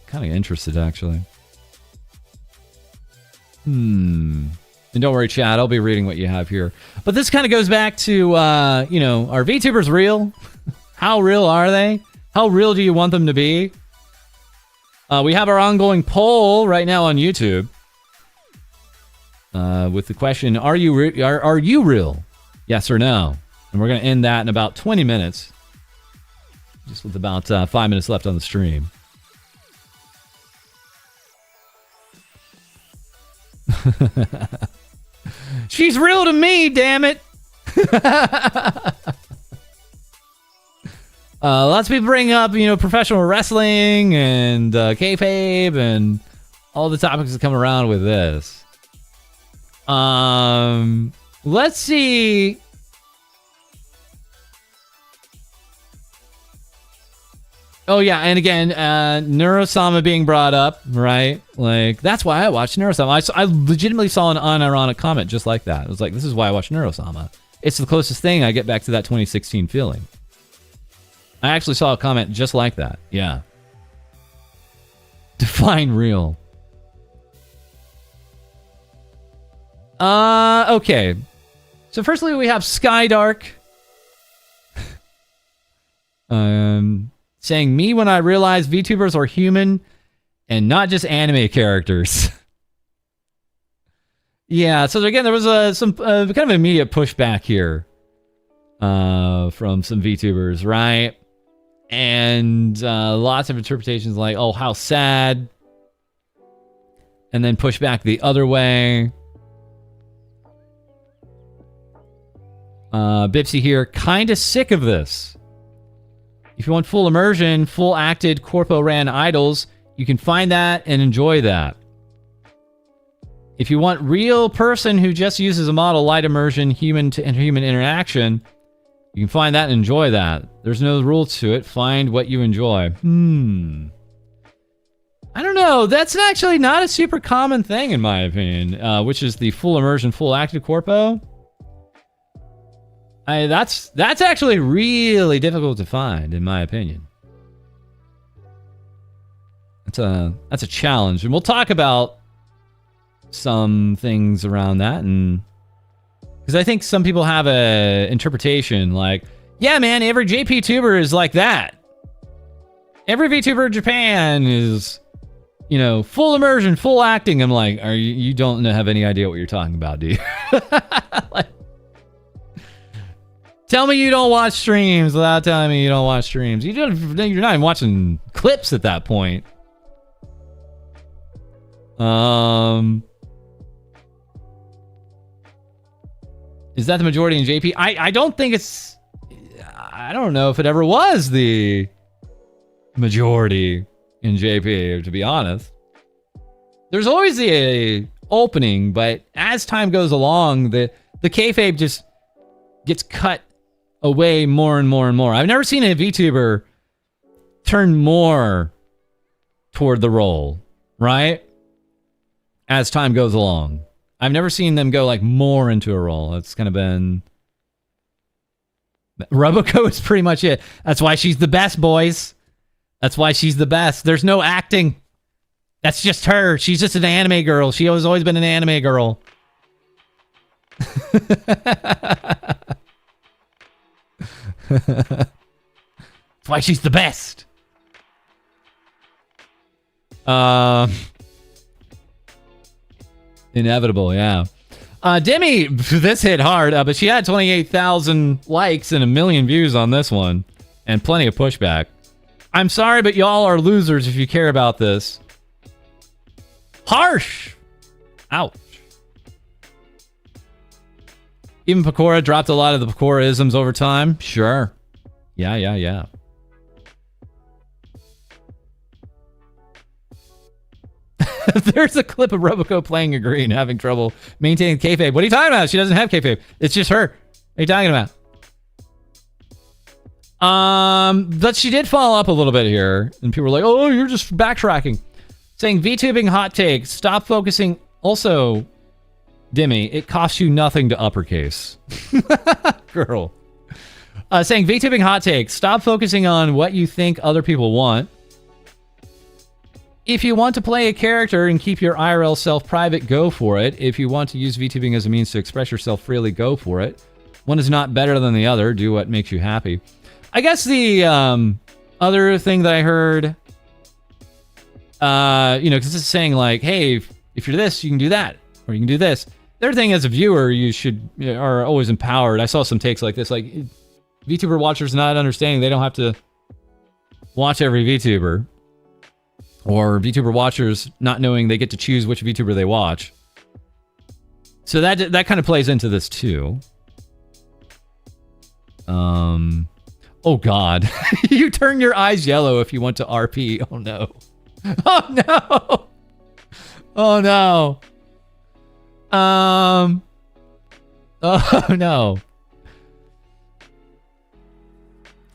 Kind of interested, actually. And don't worry, chat, I'll be reading what you have here. But this kind of goes back to, you know, are VTubers real? How real are they? How real do you want them to be? We have our ongoing poll right now on YouTube. With the question, are you real? Yes or no? And we're going to end that in about 20 minutes. Just with about 5 minutes left on the stream. She's real to me, damn it. Lots of people bring up, you know, professional wrestling and kayfabe and all the topics that come around with this. Let's see. Oh yeah, and again, Neurosama being brought up, right? Like, that's why I watched Neurosama. I legitimately saw an unironic comment just like that. It was like, this is why I watched Neurosama. It's the closest thing I get back to that 2016 feeling. I actually saw a comment just like that. Yeah. Define real. Okay. So firstly, we have Skydark. Saying, me when I realized VTubers are human and not just anime characters. Yeah, so again, there was some kind of immediate pushback here from some VTubers, right? And lots of interpretations like, oh, how sad. And then pushback the other way. Bipsy here, kind of sick of this. If you want full immersion, full acted corpo ran idols, you can find that and enjoy that. If you want real person who just uses a model, light immersion, human to human interaction, you can find that and enjoy that. There's no rules to it. Find what you enjoy. I don't know. That's actually not a super common thing, in my opinion, which is the full immersion, full active corpo. That's actually really difficult to find, in my opinion. That's a challenge, and we'll talk about some things around that, and because I think some people have a interpretation like, yeah, man, every JP tuber is like that. Every VTuber in Japan is, you know, full immersion, full acting. I'm like, you don't have any idea what you're talking about, do you? Like, tell me you don't watch streams without telling me you don't watch streams. You're not even watching clips at that point. Is that the majority in JP? I don't think it's... I don't know if it ever was the majority in JP, to be honest. There's always the opening, but as time goes along, the kayfabe just gets cut away more and more and more. I've never seen a VTuber turn more toward the role, right? As time goes along. I've never seen them go like more into a role. It's kind of been... Roboco is pretty much it. That's why she's the best, boys. That's why she's the best. There's no acting. That's just her. She's just an anime girl. She has always been an anime girl. That's why she's the best. Inevitable, yeah. Demi, this hit hard, but she had 28,000 likes and 1 million views on this one, and plenty of pushback. I'm sorry, but y'all are losers if you care about this. Harsh! Ouch. Even Pecora dropped a lot of the Pecora-isms over time. Sure. Yeah. There's a clip of Roboco playing a green, having trouble maintaining kayfabe. What are you talking about? She doesn't have kayfabe. It's just her. What are you talking about? But she did follow up a little bit here, and people were like, "Oh, you're just backtracking." Saying VTubing hot take. Stop focusing. Also, Demi, it costs you nothing to uppercase. Girl. Saying VTubing hot take. Stop focusing on what you think other people want. If you want to play a character and keep your IRL self private, go for it. If you want to use VTubing as a means to express yourself freely, go for it. One is not better than the other. Do what makes you happy. I guess the other thing that I heard, because this is saying like, hey, if you're this, you can do that, or you can do this. The other thing, as a viewer, you are always empowered. I saw some takes like this, like VTuber watchers not understanding they don't have to watch every VTuber. Or VTuber watchers not knowing they get to choose which VTuber they watch. So that kind of plays into this too. Oh God. You turn your eyes yellow if you want to RP. Oh no. Oh no. Oh no. Oh no.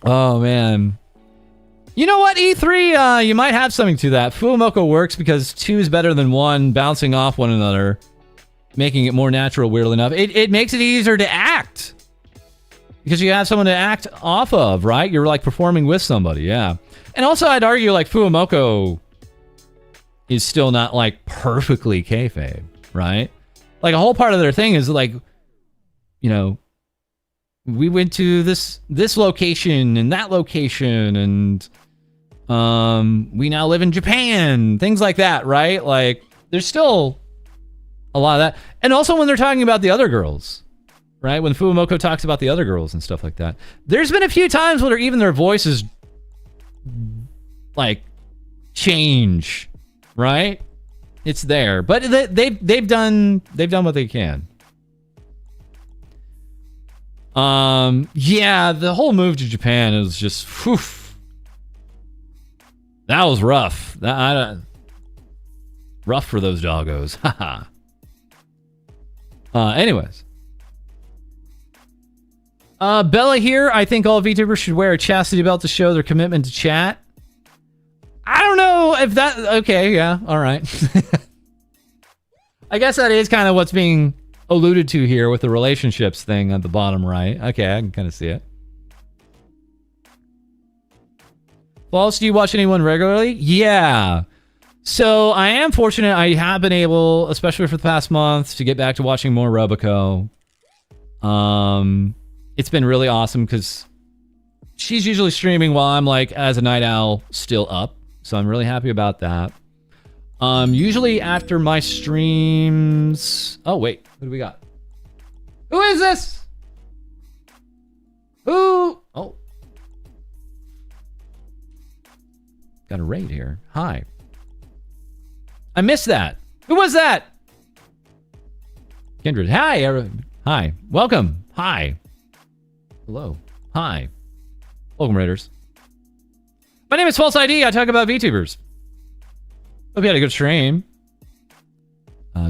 Oh man. You know what, E3, you might have something to that. Fuumoko works because 2 is better than 1, bouncing off one another, making it more natural, weirdly enough. It makes it easier to act. Because you have someone to act off of, right? You're like performing with somebody, yeah. And also, I'd argue like Fuumoko is still not like perfectly kayfabe, right? Like a whole part of their thing is like, you know, we went to this location and that location, and we now live in Japan. Things like that, right? Like, there's still a lot of that. And also when they're talking about the other girls, right? When Fuumoko talks about the other girls and stuff like that. There's been a few times where even their voices, like, change, right? It's there. But they've done what they can. Yeah, the whole move to Japan is just, whew. That was rough. Rough for those doggos. Haha. Anyways. Bella here. I think all VTubers should wear a chastity belt to show their commitment to chat. I don't know if that... Okay, yeah, all right. I guess that is kind of what's being alluded to here with the relationships thing at the bottom right. Okay, I can kind of see it. False, do you watch anyone regularly? Yeah. So I am fortunate. I have been able, especially for the past month, to get back to watching more Robico. It's been really awesome because she's usually streaming while I'm like, as a night owl, still up. So I'm really happy about that. Usually after my streams... Oh, wait. What do we got? Who is this? Who? Oh. Got a raid here. Hi. I missed that. Who was that? Kindred. Hi. Hi. Welcome. Hi. Hello. Hi. Welcome, Raiders. My name is FalseEyeD. I talk about VTubers. Hope you had a good stream.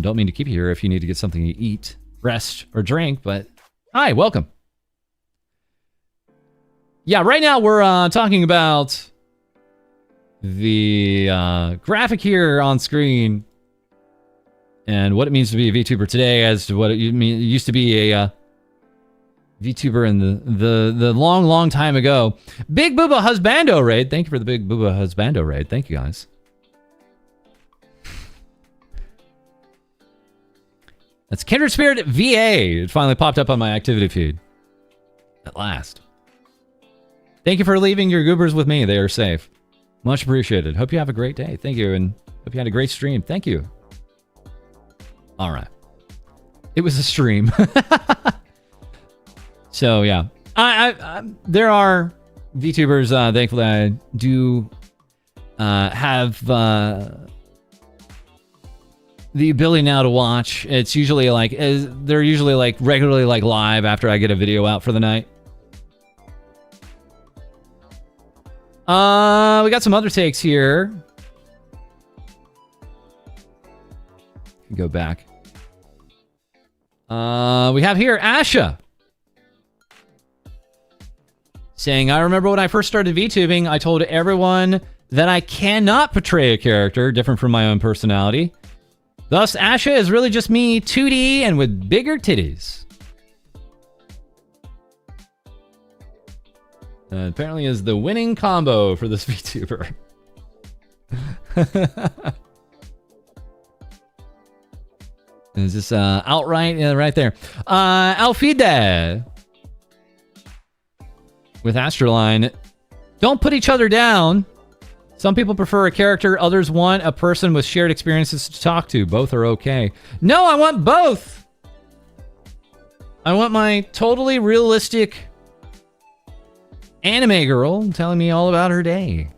Don't mean to keep you here if you need to get something to eat, rest, or drink, but hi, welcome. Yeah, right now we're talking about the graphic here on screen and what it means to be a VTuber today as to what it used to be a VTuber in the long time ago. Big Booba Husbando raid. Thank you for the Big Booba Husbando raid. Thank you, guys. That's Kindred Spirit VA. It finally popped up on my activity feed. At last. Thank you for leaving your goobers with me. They are safe. Much appreciated. Hope you have a great day. Thank you. And hope you had a great stream. Thank you. All right. It was a stream. So, yeah. There are VTubers, thankfully, I do have the ability now to watch. It's usually like, they're usually like regularly like live after I get a video out for the night. We got some other takes here. Go back. We have here Asha saying, I remember when I first started VTubing, I told everyone that I cannot portray a character different from my own personality. Thus, Asha is really just me, 2D and with bigger titties. Apparently is the winning combo for this VTuber. Is this outright? Yeah, right there. Alfide with Astroline. Don't put each other down. Some people prefer a character, others want a person with shared experiences to talk to. Both are okay. No, I want both. I want my totally realistic anime girl telling me all about her day.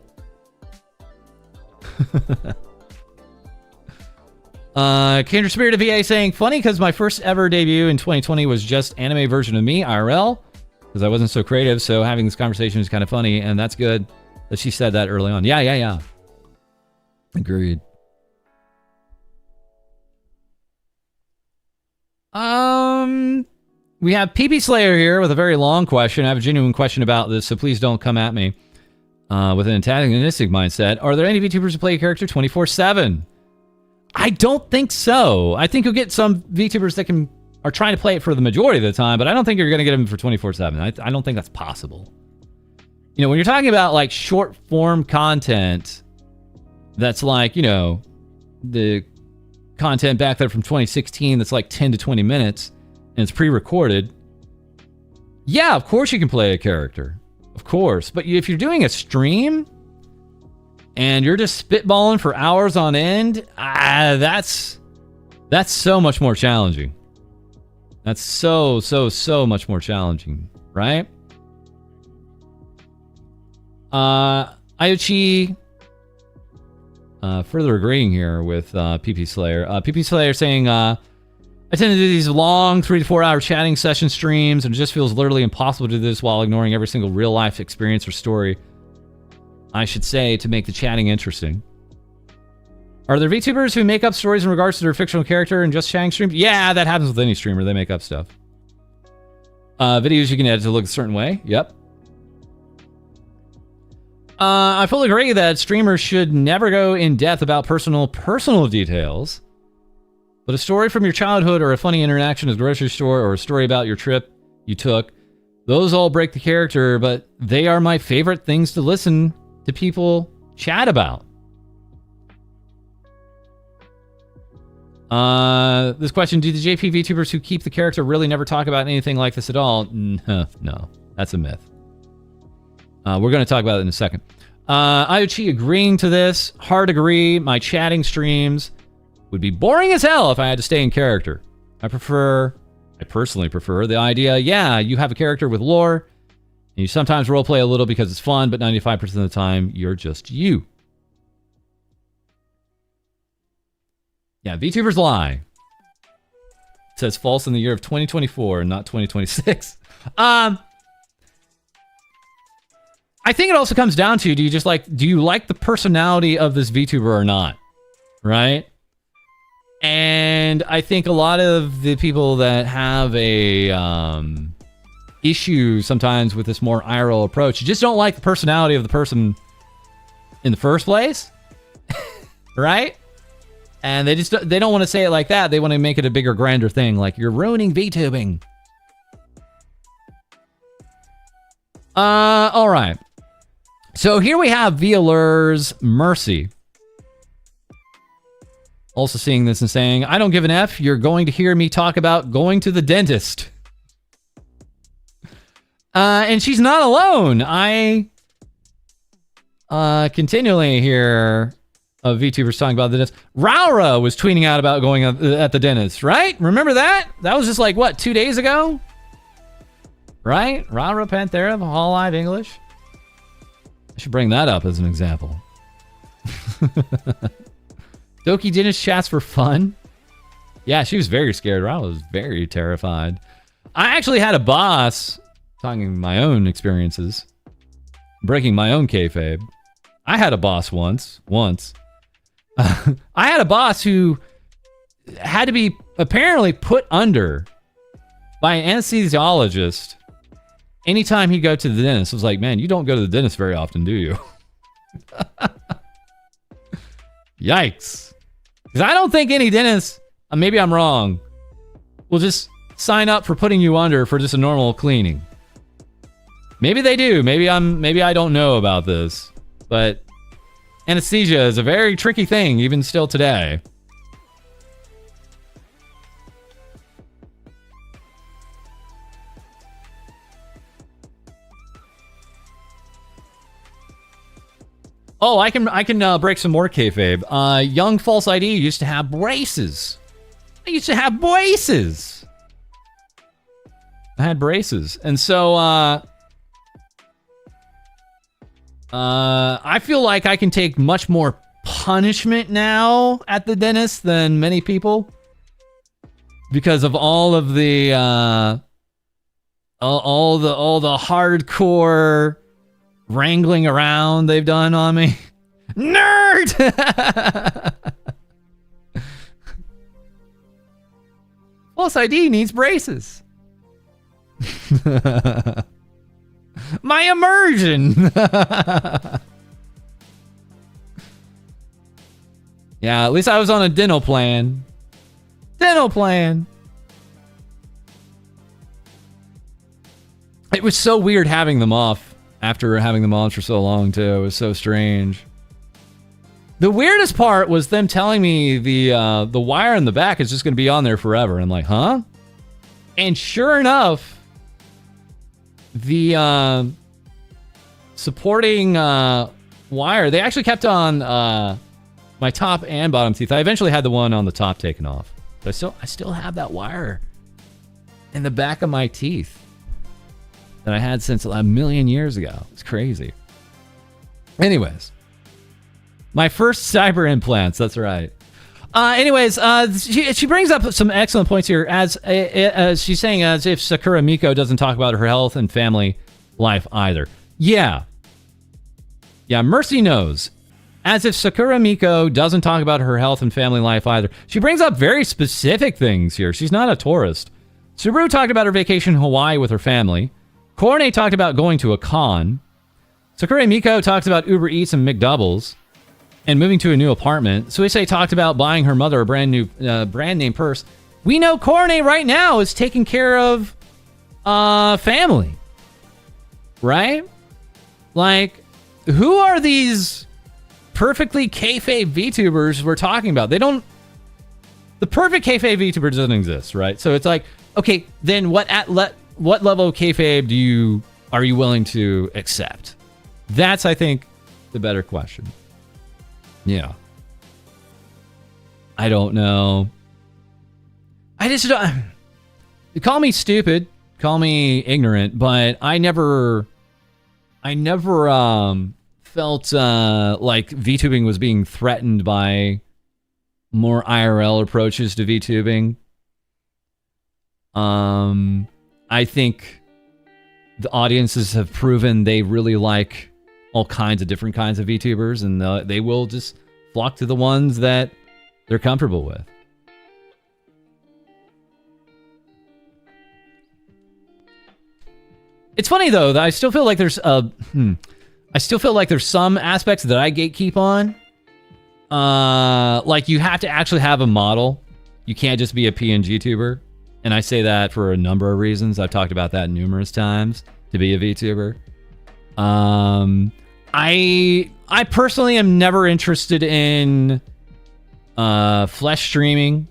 Kindred Spirit of VA saying, funny because my first ever debut in 2020 was just anime version of me, IRL, because I wasn't so creative, so having this conversation is kind of funny, and that's good that she said that early on. Yeah. Agreed. We have PP Slayer here with a very long question. I have a genuine question about this, so please don't come at me with an antagonistic mindset. Are there any VTubers who play a character 24/7? I don't think so. I think you'll get some VTubers that are trying to play it for the majority of the time, but I don't think you're going to get them for 24/7. I don't think that's possible. You know, when you're talking about like short form content, that's like, you know, the content back there from 2016 that's like 10 to 20 minutes and it's pre-recorded. Yeah, of course you can play a character. Of course. But if you're doing a stream and you're just spitballing for hours on end, that's so much more challenging. That's so much more challenging, right? Iochi further agreeing here with PP Slayer. PP Slayer saying, I tend to do these long 3 to 4 hour chatting session streams, and it just feels literally impossible to do this while ignoring every single real life experience or story, I should say, to make the chatting interesting. Are there VTubers who make up stories in regards to their fictional character and just chatting streams? Yeah, that happens with any streamer. They make up stuff. Videos you can edit to look a certain way. Yep. I fully agree that streamers should never go in depth about personal details. But a story from your childhood or a funny interaction at the grocery store or a story about your trip you took, those all break the character, but they are my favorite things to listen to people chat about. This question, do the JP VTubers who keep the character really never talk about anything like this at all? No, that's a myth. We're going to talk about it in a second. IoT agreeing to this. Hard agree. My chatting streams would be boring as hell if I had to stay in character. I personally prefer the idea, yeah, you have a character with lore, and you sometimes roleplay a little because it's fun, but 95% of the time, you're just you. Yeah, VTubers lie. It says false in the year of 2024, not 2026. I think it also comes down to, do you like the personality of this VTuber or not? Right? And I think a lot of the people that have a issue sometimes with this more IRL approach just don't like the personality of the person in the first place. Right? And they don't want to say it like that. They want to make it a bigger, grander thing, like you're ruining VTubing. All right. So here we have Violur's Mercy. Also seeing this and saying, I don't give an F. You're going to hear me talk about going to the dentist. And she's not alone. I continually hear of VTubers talking about the dentist. Raura was tweeting out about going at the dentist, right? Remember that? That was just like, what, 2 days ago? Right? Raura Panthera of Hololive English. I should bring that up as an example. Doki dentist chats for fun. Yeah, she was very scared. Raura was very terrified. I actually had a boss, talking my own experiences, breaking my own kayfabe. I had a boss once. I had a boss who had to be apparently put under by an anesthesiologist anytime he'd go to the dentist. I was like, man, you don't go to the dentist very often, do you? Yikes. Because I don't think any dentist, maybe I'm wrong, will just sign up for putting you under for just a normal cleaning. Maybe they do. Maybe I don't know about this. But anesthesia is a very tricky thing, even still today. Oh, I can break some more kayfabe. Young FalseEyeD used to have braces. I used to have braces. I had braces, and so I feel like I can take much more punishment now at the dentist than many people because of all of the all the hardcore wrangling around they've done on me. Nerd! FalseEyeD needs braces. My immersion! Yeah, at least I was on a dental plan. Dental plan! It was so weird having them off. After having them on for so long, too. It was so strange. The weirdest part was them telling me the wire in the back is just going to be on there forever. And I'm like, huh? And sure enough, the supporting wire, they actually kept on my top and bottom teeth. I eventually had the one on the top taken off. But I still have that wire in the back of my teeth that I had since a million years ago. It's crazy. Anyways, my first cyber implants. That's right. She brings up some excellent points here. As she's saying, as if Sakura Miko doesn't talk about her health and family life either. Yeah, Mercy knows. As if Sakura Miko doesn't talk about her health and family life either. She brings up very specific things here. She's not a tourist. Subaru talked about her vacation in Hawaii with her family. Corne talked about going to a con. Sakura Miko talks about Uber Eats and McDoubles and moving to a new apartment. Suisei talked about buying her mother a brand name purse. We know Korone right now is taking care of family. Right? Like, who are these perfectly kayfabe VTubers we're talking about? They don't... The perfect kayfabe VTuber doesn't exist, right? So it's like, okay, then what level of kayfabe are you willing to accept? That's, I think, the better question. Yeah. I don't know. I just don't... Call me stupid, call me ignorant, but I never felt like VTubing was being threatened by more IRL approaches to VTubing. I think the audiences have proven they really like all kinds of different kinds of VTubers, and they will just flock to the ones that they're comfortable with. It's funny though that I still feel like there's some aspects that I gatekeep on. Like you have to actually have a model. You can't just be a PNG tuber. And I say that for a number of reasons. I've talked about that numerous times to be a VTuber. I personally am never interested in flesh streaming.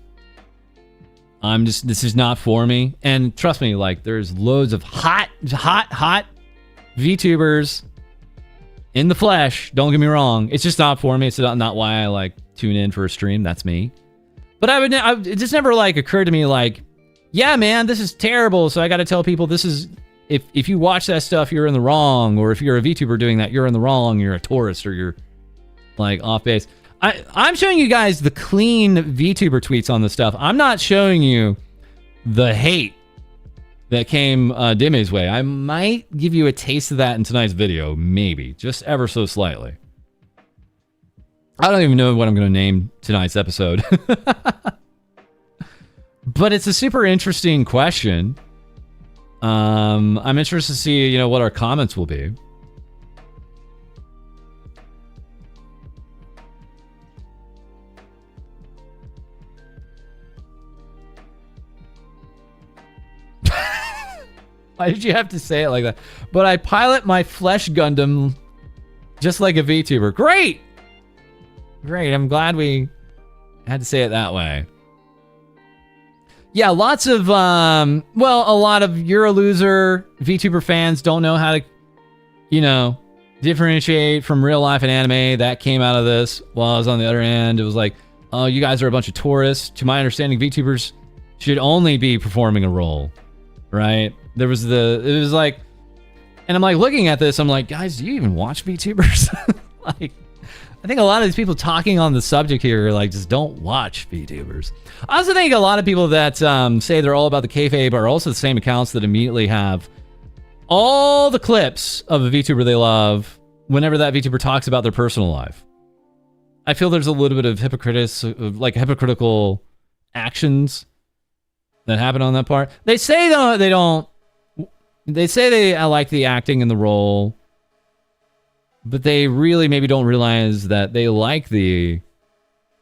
This is not for me. And trust me, like there's loads of hot VTubers in the flesh. Don't get me wrong. It's just not for me. It's not why I like tune in for a stream. That's me. But it just never like occurred to me like, yeah, man, this is terrible. So I got to tell people this is, if you watch that stuff, you're in the wrong. Or if you're a VTuber doing that, you're in the wrong. You're a tourist or you're like off base. I'm showing you guys the clean VTuber tweets on this stuff. I'm not showing you the hate that came Dime's way. I might give you a taste of that in tonight's video. Maybe. Just ever so slightly. I don't even know what I'm going to name tonight's episode. But it's a super interesting question. I'm interested to see, what our comments will be. Why did you have to say it like that? But I pilot my Flesh Gundam just like a VTuber. Great! Great, I'm glad we had to say it that way. Yeah, lots of, a lot of You're a Loser VTuber fans don't know how to, differentiate from real life and anime. That came out of this. While I was on the other end, it was like, oh, you guys are a bunch of tourists. To my understanding, VTubers should only be performing a role, right? It was like, and I'm like looking at this, I'm like, guys, do you even watch VTubers? Like, I think a lot of these people talking on the subject here like just don't watch VTubers. I also think a lot of people that say they're all about the kayfabe are also the same accounts that immediately have all the clips of a VTuber they love whenever that VTuber talks about their personal life. I feel there's a little bit of hypocritical actions that happen on that part. They say they like the acting in the role, but they really maybe don't realize that they like the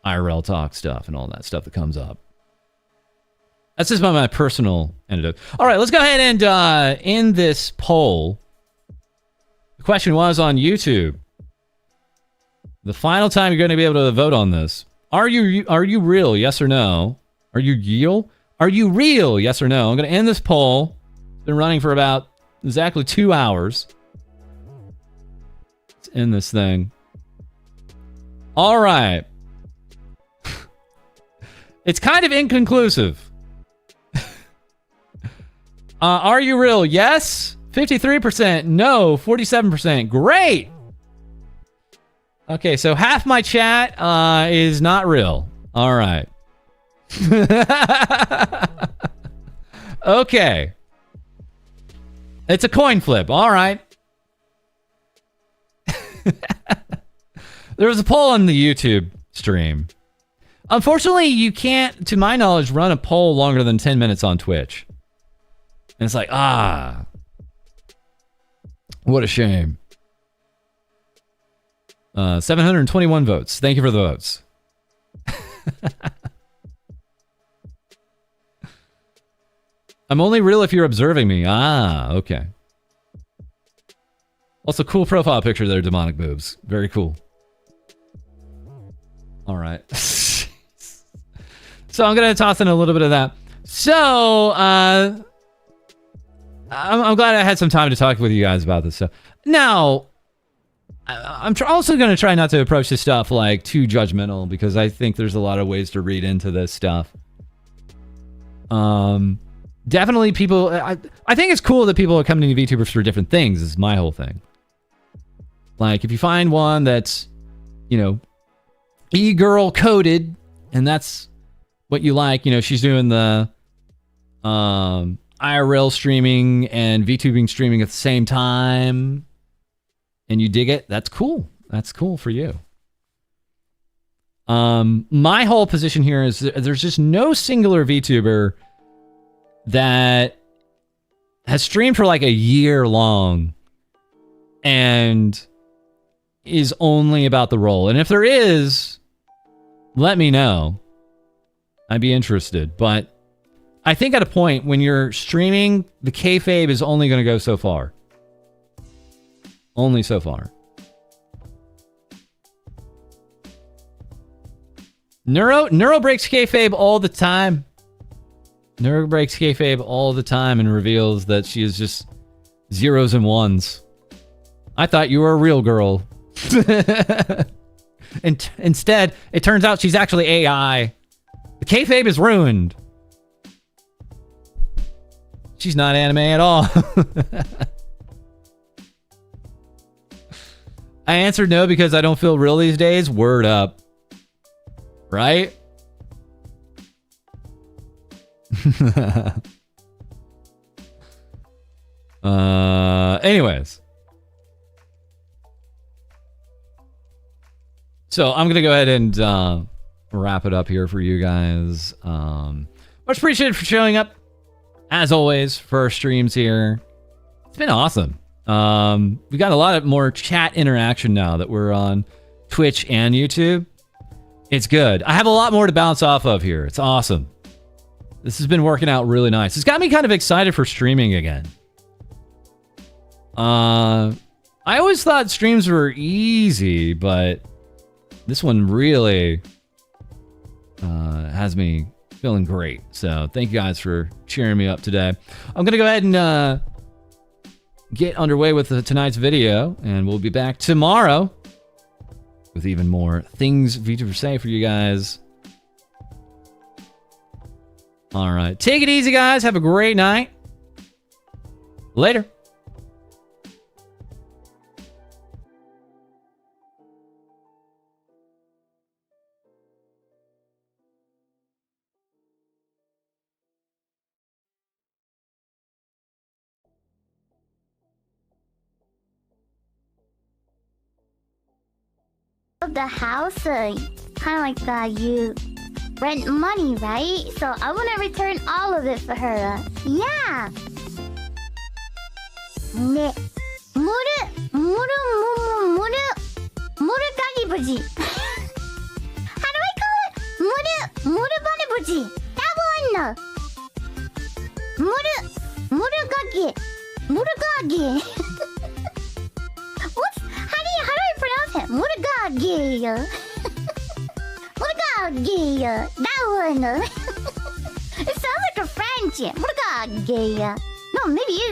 IRL talk stuff and all that stuff that comes up. That's just my personal anecdote. All right, let's go ahead and end this poll. The question was on YouTube. The final time you're going to be able to vote on this. Are you real? Yes or no? Are you real? Are you real? Yes or no? I'm going to end this poll. It's been running for about exactly 2 hours. Let's end this thing. All right. It's kind of inconclusive. Are you real? Yes. 53%. No. 47%. Great. Okay, so half my chat is not real. All right. Okay. It's a coin flip. All right. There was a poll on the YouTube stream. Unfortunately, you can't, to my knowledge, run a poll longer than 10 minutes on Twitch. And it's like, what a shame. 721 votes. Thank you for the votes. I'm only real if you're observing me. Ah, okay. Also, cool profile picture there, demonic boobs. Very cool. All right. So I'm going to toss in a little bit of that. So, I'm glad I had some time to talk with you guys about this stuff. Now, I'm also going to try not to approach this stuff like too judgmental, because I think there's a lot of ways to read into this stuff. Definitely people... I think it's cool that people are coming to VTubers for different things, is my whole thing. Like, if you find one that's, you know, e-girl coded, and that's what you like, you know, she's doing the IRL streaming and VTubing streaming at the same time, and you dig it, that's cool. That's cool for you. My whole position here is there's just no singular VTuber that has streamed for like a year long and is only about the role. And if there is, let me know. I'd be interested. But I think at a point when you're streaming, the kayfabe is only going to go so far. Only so far. Neuro breaks kayfabe all the time. Neuro breaks kayfabe all the time and reveals that she is just zeros and ones. I thought you were a real girl. And instead, it turns out she's actually AI. The kayfabe is ruined. She's not anime at all. I answered no because I don't feel real these days. Word up. Right? Anyways. So I'm going to go ahead and wrap it up here for you guys. Much appreciated for showing up, as always, for our streams here. It's been awesome. We got a lot more chat interaction now that we're on Twitch and YouTube. It's good. I have a lot more to bounce off of here. It's awesome. This has been working out really nice. It's got me kind of excited for streaming again. I always thought streams were easy, but this one really has me feeling great. So thank you guys for cheering me up today. I'm going to go ahead and get underway with tonight's video, and we'll be back tomorrow with even more things VTubers say for you guys. All right. Take it easy, guys. Have a great night. Later. The house, kind of like you rent money, right? So I want to return all of it for her. Yeah. Ne, muru How do I call it? Muru banibuji. That one. Murugage. How do I pronounce it? Murugage. That one. It sounds like a French. Murugage. No, maybe you.